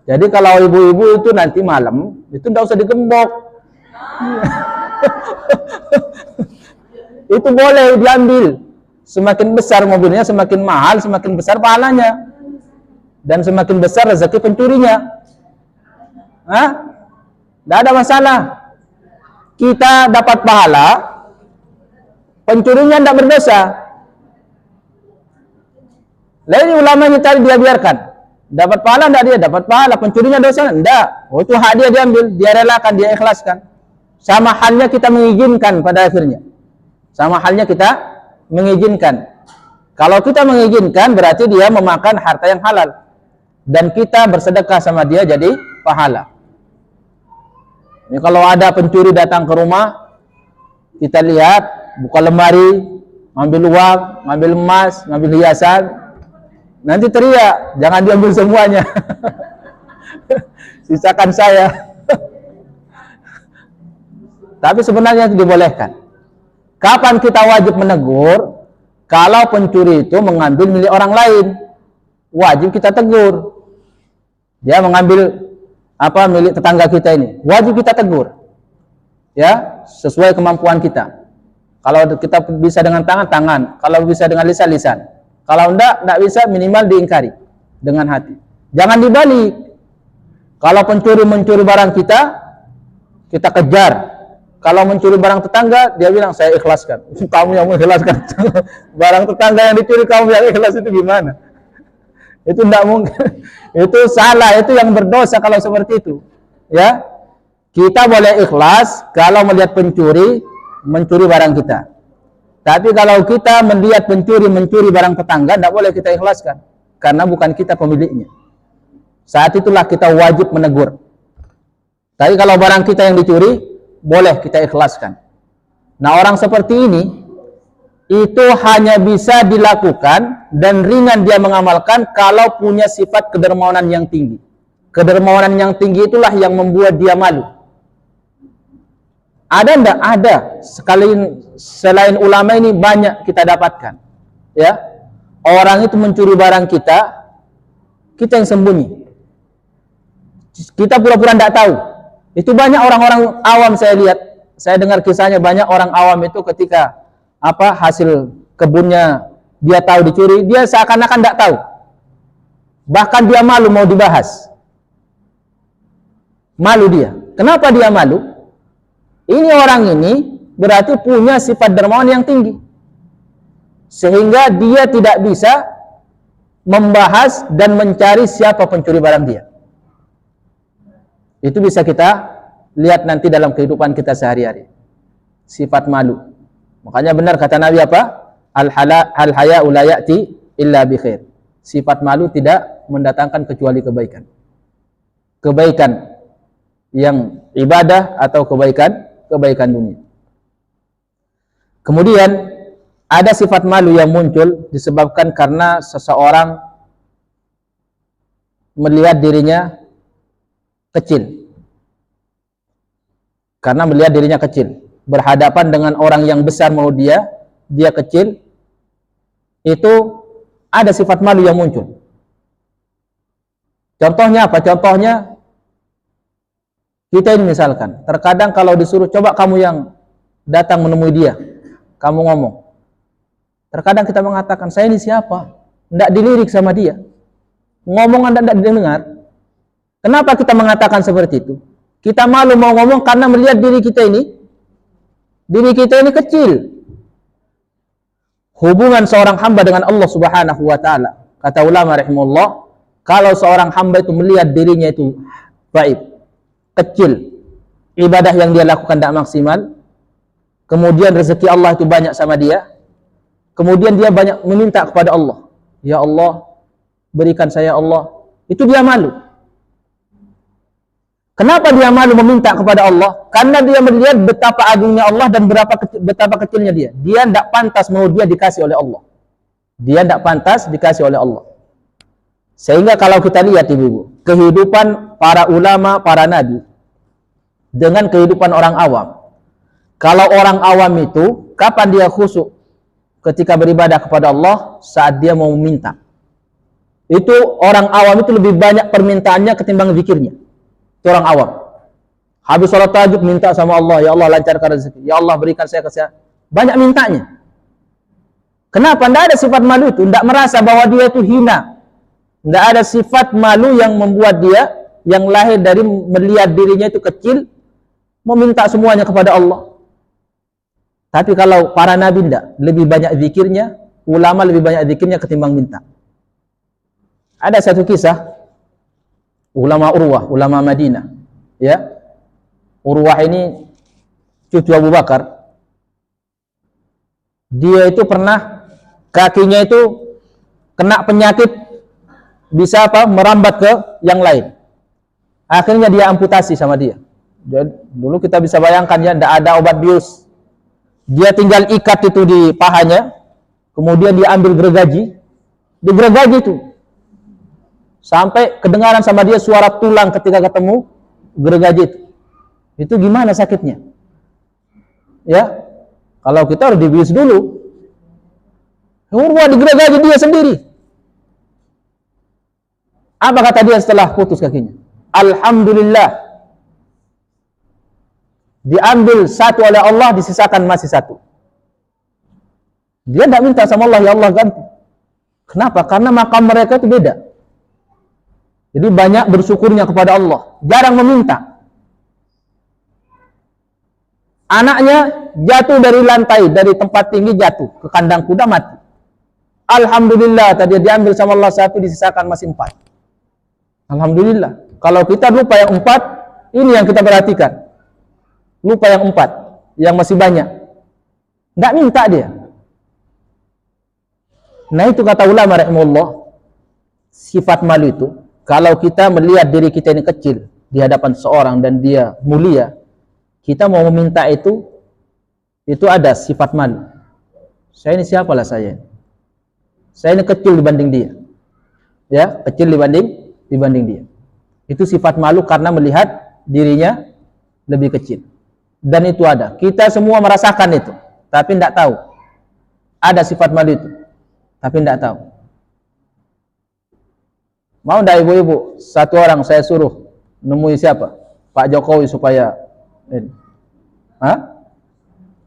Speaker 1: Jadi kalau ibu-ibu itu nanti malam, itu tidak usah digembok. Itu boleh diambil. Semakin besar mobilnya, semakin mahal, semakin besar pahalanya. Dan semakin besar rezeki pencurinya. Hah? Tidak ada masalah. Kita dapat pahala, pencurinya tidak berdosa. Lain ulama ini tadi dia biarkan. Dapat pahala tidak dia? Dapat pahala. Pencurinya dosa? Tidak. Oh, itu hak dia diambil. Dia relakan, dia ikhlaskan. Sama halnya kita mengizinkan pada akhirnya. Sama halnya kita mengizinkan. Kalau kita mengizinkan berarti dia memakan harta yang halal. Dan kita bersedekah sama dia jadi pahala. Ini kalau ada pencuri datang ke rumah, kita lihat, buka lemari, ngambil uang, ngambil emas, ngambil hiasan, nanti teriak, jangan diambil semuanya. Sisakan saya. Tapi sebenarnya itu dibolehkan. Kapan kita wajib menegur? Kalau pencuri itu mengambil milik orang lain, wajib kita tegur. Dia mengambil milik tetangga kita ini, wajib kita tegur. Ya, sesuai kemampuan kita. Kalau kita bisa dengan tangan, kalau bisa dengan lisan. Kalau enggak bisa, minimal diingkari dengan hati. Jangan dibalik. Kalau pencuri mencuri barang kita kejar. Kalau mencuri barang tetangga, dia bilang saya ikhlaskan. Kamu yang mengikhlaskan. Barang tetangga yang dicuri kamu yang ikhlas, itu gimana? Itu tidak mungkin. Itu salah, itu yang berdosa kalau seperti itu. Ya, kita boleh ikhlas kalau melihat pencuri mencuri barang kita. Tapi kalau kita melihat pencuri mencuri barang tetangga, tidak boleh kita ikhlaskan, karena bukan kita pemiliknya. Saat itulah kita wajib menegur. Tapi kalau barang kita yang dicuri, boleh kita ikhlaskan. Nah, orang seperti ini itu hanya bisa dilakukan dan ringan dia mengamalkan kalau punya sifat kedermawanan yang tinggi. Kedermawanan yang tinggi itulah yang membuat dia malu. Ada enggak? Ada. Selain ulama ini banyak kita dapatkan. Ya. Orang itu mencuri barang kita yang sembunyi. Kita pura-pura enggak tahu. Itu banyak orang-orang awam saya lihat. Saya dengar kisahnya, banyak orang awam itu ketika hasil kebunnya dia tahu dicuri, dia seakan-akan tidak tahu. Bahkan dia malu mau dibahas. Malu dia. Kenapa dia malu? Ini orang ini berarti punya sifat dermawan yang tinggi. Sehingga dia tidak bisa membahas dan mencari siapa pencuri barang dia. Itu bisa kita lihat nanti dalam kehidupan kita sehari-hari. Sifat malu. Makanya benar kata Nabi apa? Al-haya'u la ya'ti illa bi khair. Sifat malu tidak mendatangkan kecuali kebaikan. Kebaikan yang ibadah atau kebaikan dunia. Kemudian ada sifat malu yang muncul disebabkan karena seseorang melihat dirinya kecil. Karena melihat dirinya kecil, berhadapan dengan orang yang besar mau dia kecil, itu ada sifat malu yang muncul. Contohnya apa? Contohnya kita ini misalkan, terkadang kalau disuruh coba kamu yang datang menemui dia, kamu ngomong. Terkadang kita mengatakan, saya ini siapa? Tidak dilirik sama dia. Ngomong Anda tidak didengar. Kenapa kita mengatakan seperti itu? Kita malu mau ngomong karena melihat diri kita ini kecil. Hubungan seorang hamba dengan Allah Subhanahu wa taala. Kata ulama rahimahullah, kalau seorang hamba itu melihat dirinya itu baik, kecil, ibadah yang dia lakukan tidak maksimal, kemudian rezeki Allah itu banyak sama dia, kemudian dia banyak meminta kepada Allah, ya Allah, berikan saya Allah, itu dia malu. Kenapa dia malu meminta kepada Allah? Karena dia melihat betapa agungnya Allah dan betapa kecilnya dia. Dia tidak pantas menurut dia dikasih oleh Allah. Dia tidak pantas dikasih oleh Allah. Sehingga kalau kita lihat ibu-ibu, kehidupan para ulama, para nabi, dengan kehidupan orang awam. Kalau orang awam itu, kapan dia khusyuk? Ketika beribadah kepada Allah, saat dia mau meminta. Itu orang awam itu lebih banyak permintaannya ketimbang zikirnya. Itu orang awam. Habis sholat tahajud minta sama Allah, ya Allah lancarkan rezeki, ya Allah berikan saya kesehatan. Banyak mintanya. Kenapa? Tidak ada sifat malu itu, tidak merasa bahwa dia itu hina. Tidak ada sifat malu yang membuat dia yang lahir dari melihat dirinya itu kecil, meminta semuanya kepada Allah. Tapi kalau para nabi tidak, lebih banyak zikirnya, ulama lebih banyak zikirnya ketimbang minta. Ada satu kisah ulama Urwah, ulama Madinah, ya. Urwah ini cucu Abu Bakar. Dia itu pernah kakinya itu kena penyakit, bisa merambat ke yang lain. Akhirnya dia amputasi sama dia. Dulu kita bisa bayangkan ya, tidak ada obat bius. Dia tinggal ikat itu di pahanya, kemudian dia ambil gergaji, digergaji itu. Sampai kedengaran sama dia suara tulang ketika ketemu gergaji itu. Itu gimana sakitnya? Ya, kalau kita harus dibius dulu. Urwah digergaji dia sendiri. Apa kata dia setelah putus kakinya? Alhamdulillah. Diambil satu oleh Allah, disisakan masih satu. Dia tidak minta sama Allah, ya Allah ganti. Kenapa? Karena makam mereka itu beda. Jadi banyak bersyukurnya kepada Allah, jarang meminta. Anaknya jatuh dari lantai, dari tempat tinggi jatuh ke kandang kuda, mati. Alhamdulillah, tadi diambil sama Allah satu, disisakan masih 4. Alhamdulillah. Kalau kita lupa yang 4, ini yang kita perhatikan. Lupa yang 4, yang masih banyak. Nggak minta dia. Nah itu kata ulama rahimahullah, sifat malu itu, kalau kita melihat diri kita ini kecil di hadapan seorang dan dia mulia, kita mau meminta itu ada sifat malu. Saya ini siapalah saya? Saya ini kecil dibanding dia. Ya, kecil dibanding dia. Itu sifat malu karena melihat dirinya lebih kecil. Dan itu ada. Kita semua merasakan itu, tapi tidak tahu. Ada sifat malu itu, tapi tidak tahu. Mau tidak ibu-ibu, satu orang saya suruh nemui siapa? Pak Jokowi supaya ini. Hah?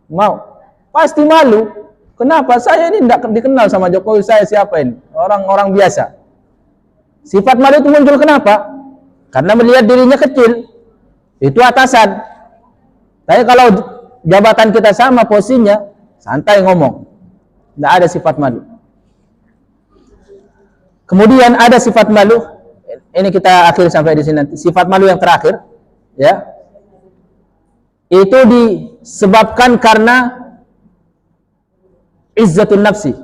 Speaker 1: Mau? Pasti malu. Kenapa? Saya ini tidak dikenal sama Jokowi, saya siapa ini? Orang-orang biasa. Sifat malu itu muncul kenapa? Karena melihat dirinya kecil. Itu atasan. Tapi kalau jabatan kita sama posisinya, santai ngomong. Tidak ada sifat malu. Kemudian ada sifat malu, ini kita akhir sampai di sini nanti. Sifat malu yang terakhir, ya, itu disebabkan karena izzatun nafsi.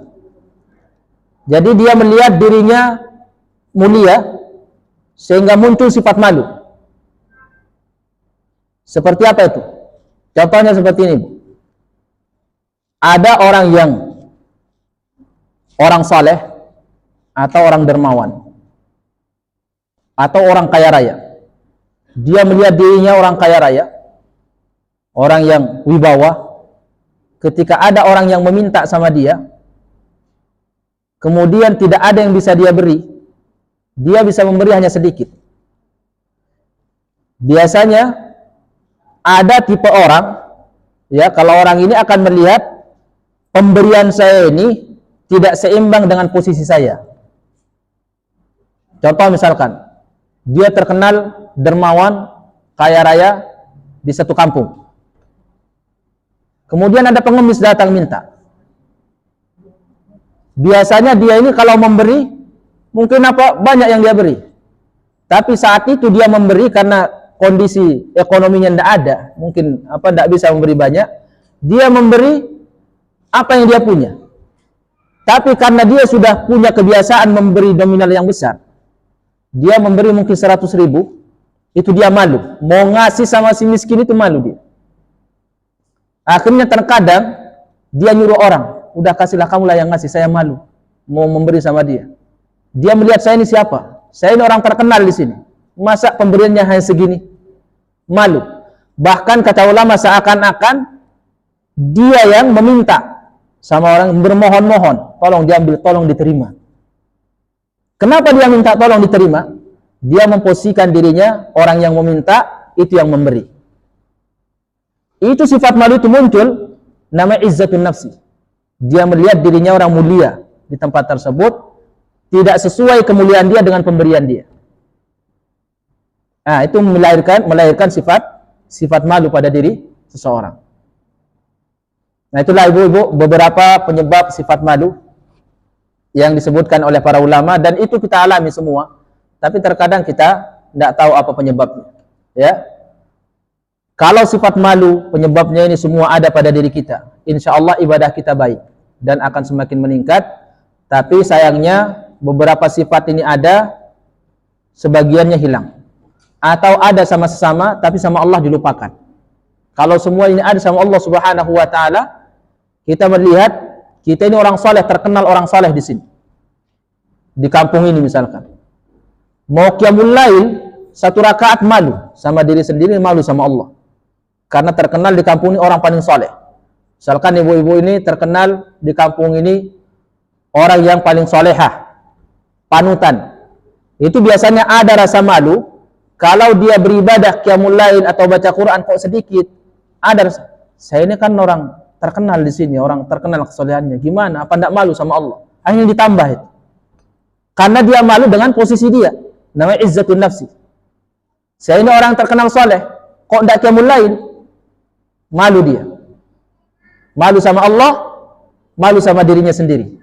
Speaker 1: Jadi dia melihat dirinya mulia, sehingga muncul sifat malu. Seperti apa itu? Contohnya seperti ini. Ada orang yang orang saleh, atau orang dermawan, atau orang kaya raya. Dia melihat dirinya orang kaya raya, orang yang wibawa. Ketika ada orang yang meminta sama dia, kemudian tidak ada yang bisa dia beri, dia bisa memberi hanya sedikit. Biasanya ada tipe orang, ya, kalau orang ini akan melihat pemberian saya ini tidak seimbang dengan posisi saya. Contoh misalkan, dia terkenal dermawan, kaya raya di satu kampung. Kemudian ada pengemis datang minta. Biasanya dia ini kalau memberi, mungkin banyak yang dia beri. Tapi saat itu dia memberi karena kondisi ekonominya tidak ada, mungkin tidak bisa memberi banyak. Dia memberi apa yang dia punya. Tapi karena dia sudah punya kebiasaan memberi nominal yang besar, dia memberi mungkin 100.000, itu dia malu. Mau ngasih sama si miskin itu malu dia. Akhirnya terkadang dia nyuruh orang, udah kasihlah kamulah yang ngasih, saya malu mau memberi sama dia. Dia melihat saya ini siapa? Saya ini orang terkenal di sini. Masa pemberiannya hanya segini? Malu. Bahkan kata ulama seakan-akan dia yang meminta sama orang, bermohon-mohon, tolong diambil, tolong diterima. Kenapa dia minta tolong diterima? Dia memposisikan dirinya orang yang meminta, itu yang memberi. Itu sifat malu itu muncul, namanya izzatun nafsi. Dia melihat dirinya orang mulia di tempat tersebut, tidak sesuai kemuliaan dia dengan pemberian dia. Nah, itu melahirkan sifat malu pada diri seseorang. Nah, itulah ibu-ibu beberapa penyebab sifat malu yang disebutkan oleh para ulama, dan itu kita alami semua. Tapi terkadang kita tidak tahu apa penyebabnya. Ya, kalau sifat malu penyebabnya ini semua ada pada diri kita, insya Allah ibadah kita baik dan akan semakin meningkat. Tapi sayangnya beberapa sifat ini ada, sebagiannya hilang, atau ada sama sesama tapi sama Allah dilupakan. Kalau semua ini ada sama Allah Subhanahu wa taala, kita melihat kita ini orang soleh, terkenal orang soleh di sini, di kampung ini misalkan. Mau qiyamul lail 1 rakaat malu sama diri sendiri, malu sama Allah, karena terkenal di kampung ini orang paling soleh. Misalkan ibu-ibu ini terkenal di kampung ini orang yang paling solehah, panutan. Itu biasanya ada rasa malu kalau dia beribadah qiyamul lail atau baca Quran kok sedikit. Ada rasa, saya ini kan orang terkenal di sini, orang terkenal kesolehannya. Gimana? Apa tidak malu sama Allah? Hanya ditambah itu. Karena dia malu dengan posisi dia. Namanya izzatun nafsi. Saya ini orang terkenal soleh, kok tidak qiyamul lail? Malu dia. Malu sama Allah, malu sama dirinya sendiri.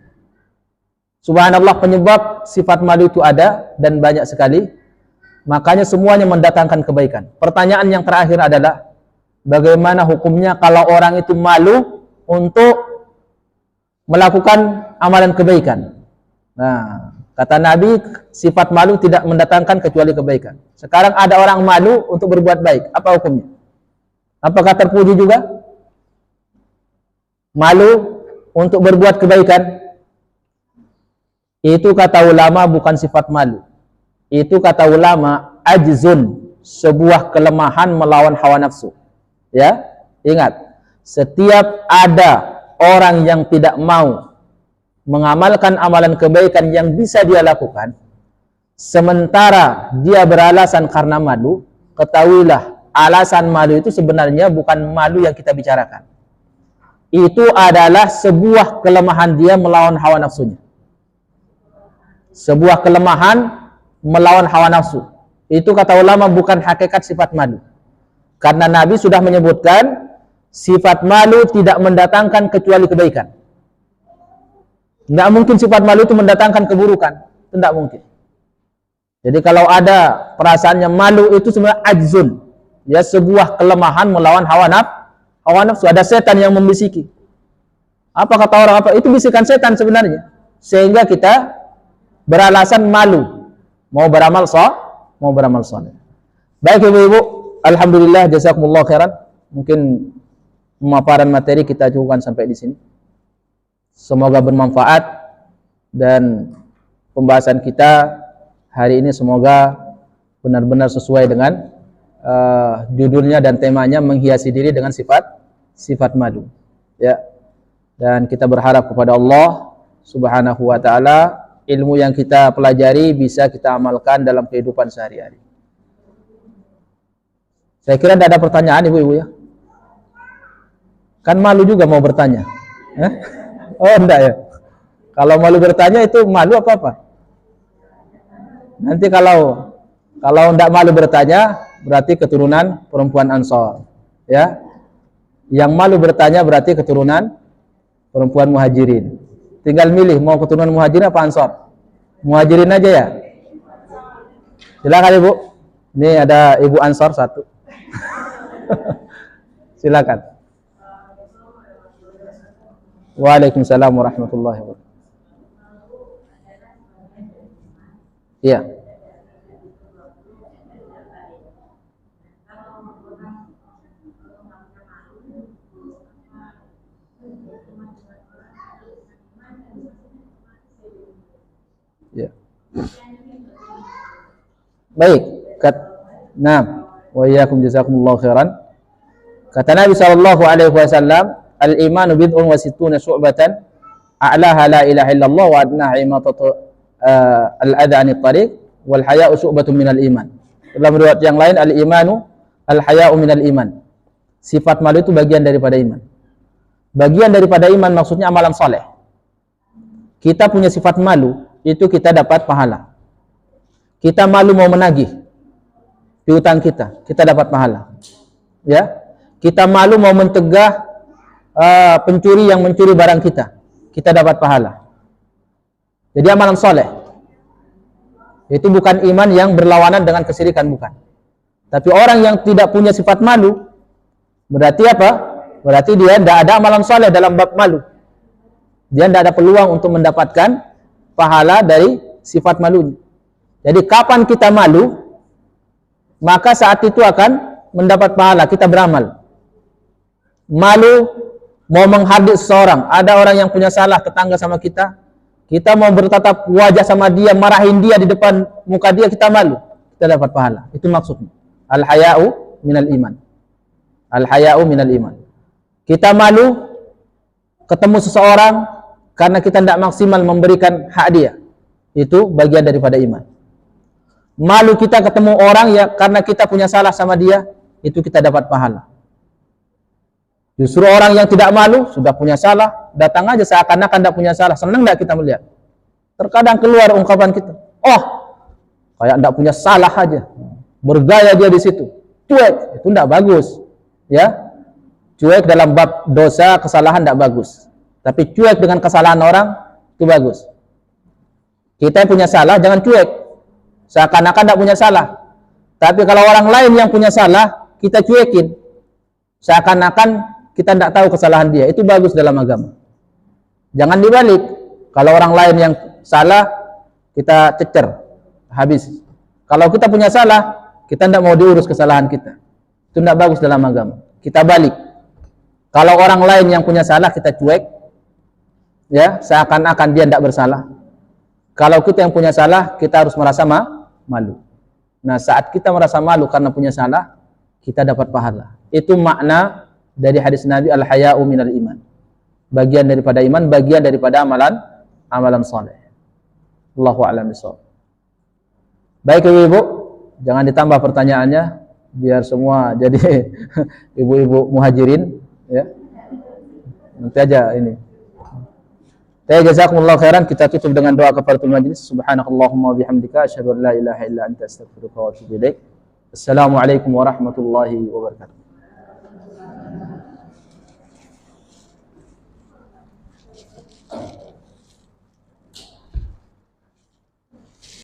Speaker 1: Subhanallah, penyebab sifat malu itu ada dan banyak sekali. Makanya semuanya mendatangkan kebaikan. Pertanyaan yang terakhir adalah, bagaimana hukumnya kalau orang itu malu untuk melakukan amalan kebaikan? Nah, kata Nabi, sifat malu tidak mendatangkan kecuali kebaikan. Sekarang ada orang malu untuk berbuat baik, apa hukumnya? Apakah terpuji juga? Malu untuk berbuat kebaikan, itu kata ulama bukan sifat malu. Itu kata ulama ajzun, sebuah kelemahan melawan hawa nafsu. Ya, ingat, setiap ada orang yang tidak mau mengamalkan amalan kebaikan yang bisa dia lakukan, sementara dia beralasan karena malu, ketahuilah alasan malu itu sebenarnya bukan malu yang kita bicarakan. Itu adalah sebuah kelemahan dia melawan hawa nafsunya. Sebuah kelemahan melawan hawa nafsu. Itu kata ulama bukan hakikat sifat malu. Karena Nabi sudah menyebutkan sifat malu tidak mendatangkan kecuali kebaikan. Tidak mungkin sifat malu itu mendatangkan keburukan. Tidak mungkin. Jadi kalau ada perasaannya malu itu sebenarnya ajzun. Ya, sebuah kelemahan melawan hawa nafsu. Ada setan yang membisiki. Apa kata orang apa? Itu bisikan setan sebenarnya. Sehingga kita beralasan malu. Mau beramal soleh. Baik ibu-ibu, alhamdulillah, jazakumullah khairan. Mungkin pemaparan materi kita cukupkan sampai di sini. Semoga bermanfaat dan pembahasan kita hari ini semoga benar-benar sesuai dengan judulnya dan temanya, menghiasi diri dengan sifat malu. Ya. Dan kita berharap kepada Allah Subhanahu wa taala ilmu yang kita pelajari bisa kita amalkan dalam kehidupan sehari-hari. Saya kira tidak ada pertanyaan ibu-ibu ya. Kan malu juga mau bertanya. Oh enggak ya. Kalau malu bertanya itu malu apa-apa. Nanti kalau enggak malu bertanya, berarti keturunan perempuan Ansor. Ya. Yang malu bertanya berarti keturunan perempuan Muhajirin. Tinggal milih mau keturunan Muhajirin apa Ansor. Muhajirin aja ya. Silakan Ibu. Ini ada Ibu Ansor satu. Silakan. Waalaikumsalam warahmatullahi wabarakatuh. Iya. Ya. Baik. Nah, wa iyyakum jazakumullahu khairan. Kata Nabi sallallahu alaihi wasallam, al-imanu bid'un wa sittuna syu'batan, a'laha la ilaha illallah wa adnaha imatatu al-adha 'anit tariq wal haya'u syu'batun minal iman. Dalam riwayat yang lain, al-imanu al-haya'u minal iman. Sifat malu itu bagian daripada iman. Bagian daripada iman maksudnya amalan soleh. Kita punya sifat malu, itu kita dapat pahala. Kita malu mau menagih piutang kita dapat pahala. Ya, kita malu mau mencegah pencuri yang mencuri barang kita dapat pahala. Jadi amalan soleh. Itu bukan iman yang berlawanan dengan kesyirikan, bukan. Tapi orang yang tidak punya sifat malu, berarti apa? Berarti dia tidak ada amalan soleh dalam bab malu. Dia tidak ada peluang untuk mendapatkan pahala dari sifat malunya. Jadi kapan kita malu, maka saat itu akan mendapat pahala, kita beramal. Malu mau menghadap seseorang, ada orang yang punya salah, tetangga sama kita mau bertatap wajah sama dia, marahin dia di depan muka dia, kita malu, kita dapat pahala. Itu maksudnya. Al-haya'u minal iman. Al-haya'u minal iman. Kita malu ketemu seseorang karena kita tidak maksimal memberikan hak dia. Itu bagian daripada iman. Malu kita ketemu orang ya karena kita punya salah sama dia, itu kita dapat pahala. Justru orang yang tidak malu, sudah punya salah, datang aja seakan-akan tidak punya salah. Senang tidak kita melihat? Terkadang keluar ungkapan kita, oh, kayak tidak punya salah aja. Bergaya dia di situ. Cuek, itu tidak bagus. Ya, cuek dalam bab dosa, kesalahan tidak bagus. Tapi cuek dengan kesalahan orang, itu bagus. Kita yang punya salah, jangan cuek. Seakan-akan tidak punya salah. Tapi kalau orang lain yang punya salah, kita cuekin. Seakan-akan kita tidak tahu kesalahan dia. Itu bagus dalam agama. Jangan dibalik. Kalau orang lain yang salah, kita cecer. Habis. Kalau kita punya salah, kita tidak mau diurus kesalahan kita. Itu tidak bagus dalam agama. Kita balik. Kalau orang lain yang punya salah, kita cuek. Ya, seakan-akan dia tidak bersalah. Kalau kita yang punya salah, kita harus merasa malu. Nah, saat kita merasa malu karena punya salah, kita dapat pahala. Itu makna dari hadis Nabi, al-haya'u minal iman. Bagian daripada iman, bagian daripada amalan saleh. Allahu a'lam bishawab. Baik Ibu-ibu, jangan ditambah pertanyaannya biar semua jadi ibu-ibu muhajirin, ya. Nanti aja ini. Jazakumullahu khairan, kita tutup dengan doa kafaratul majlis. Subhanakallahumma wa bihamdika asyhadu an la ilaha illa anta astaghfiruka wa atubu ilaik. Assalamualaikum warahmatullahi wabarakatuh.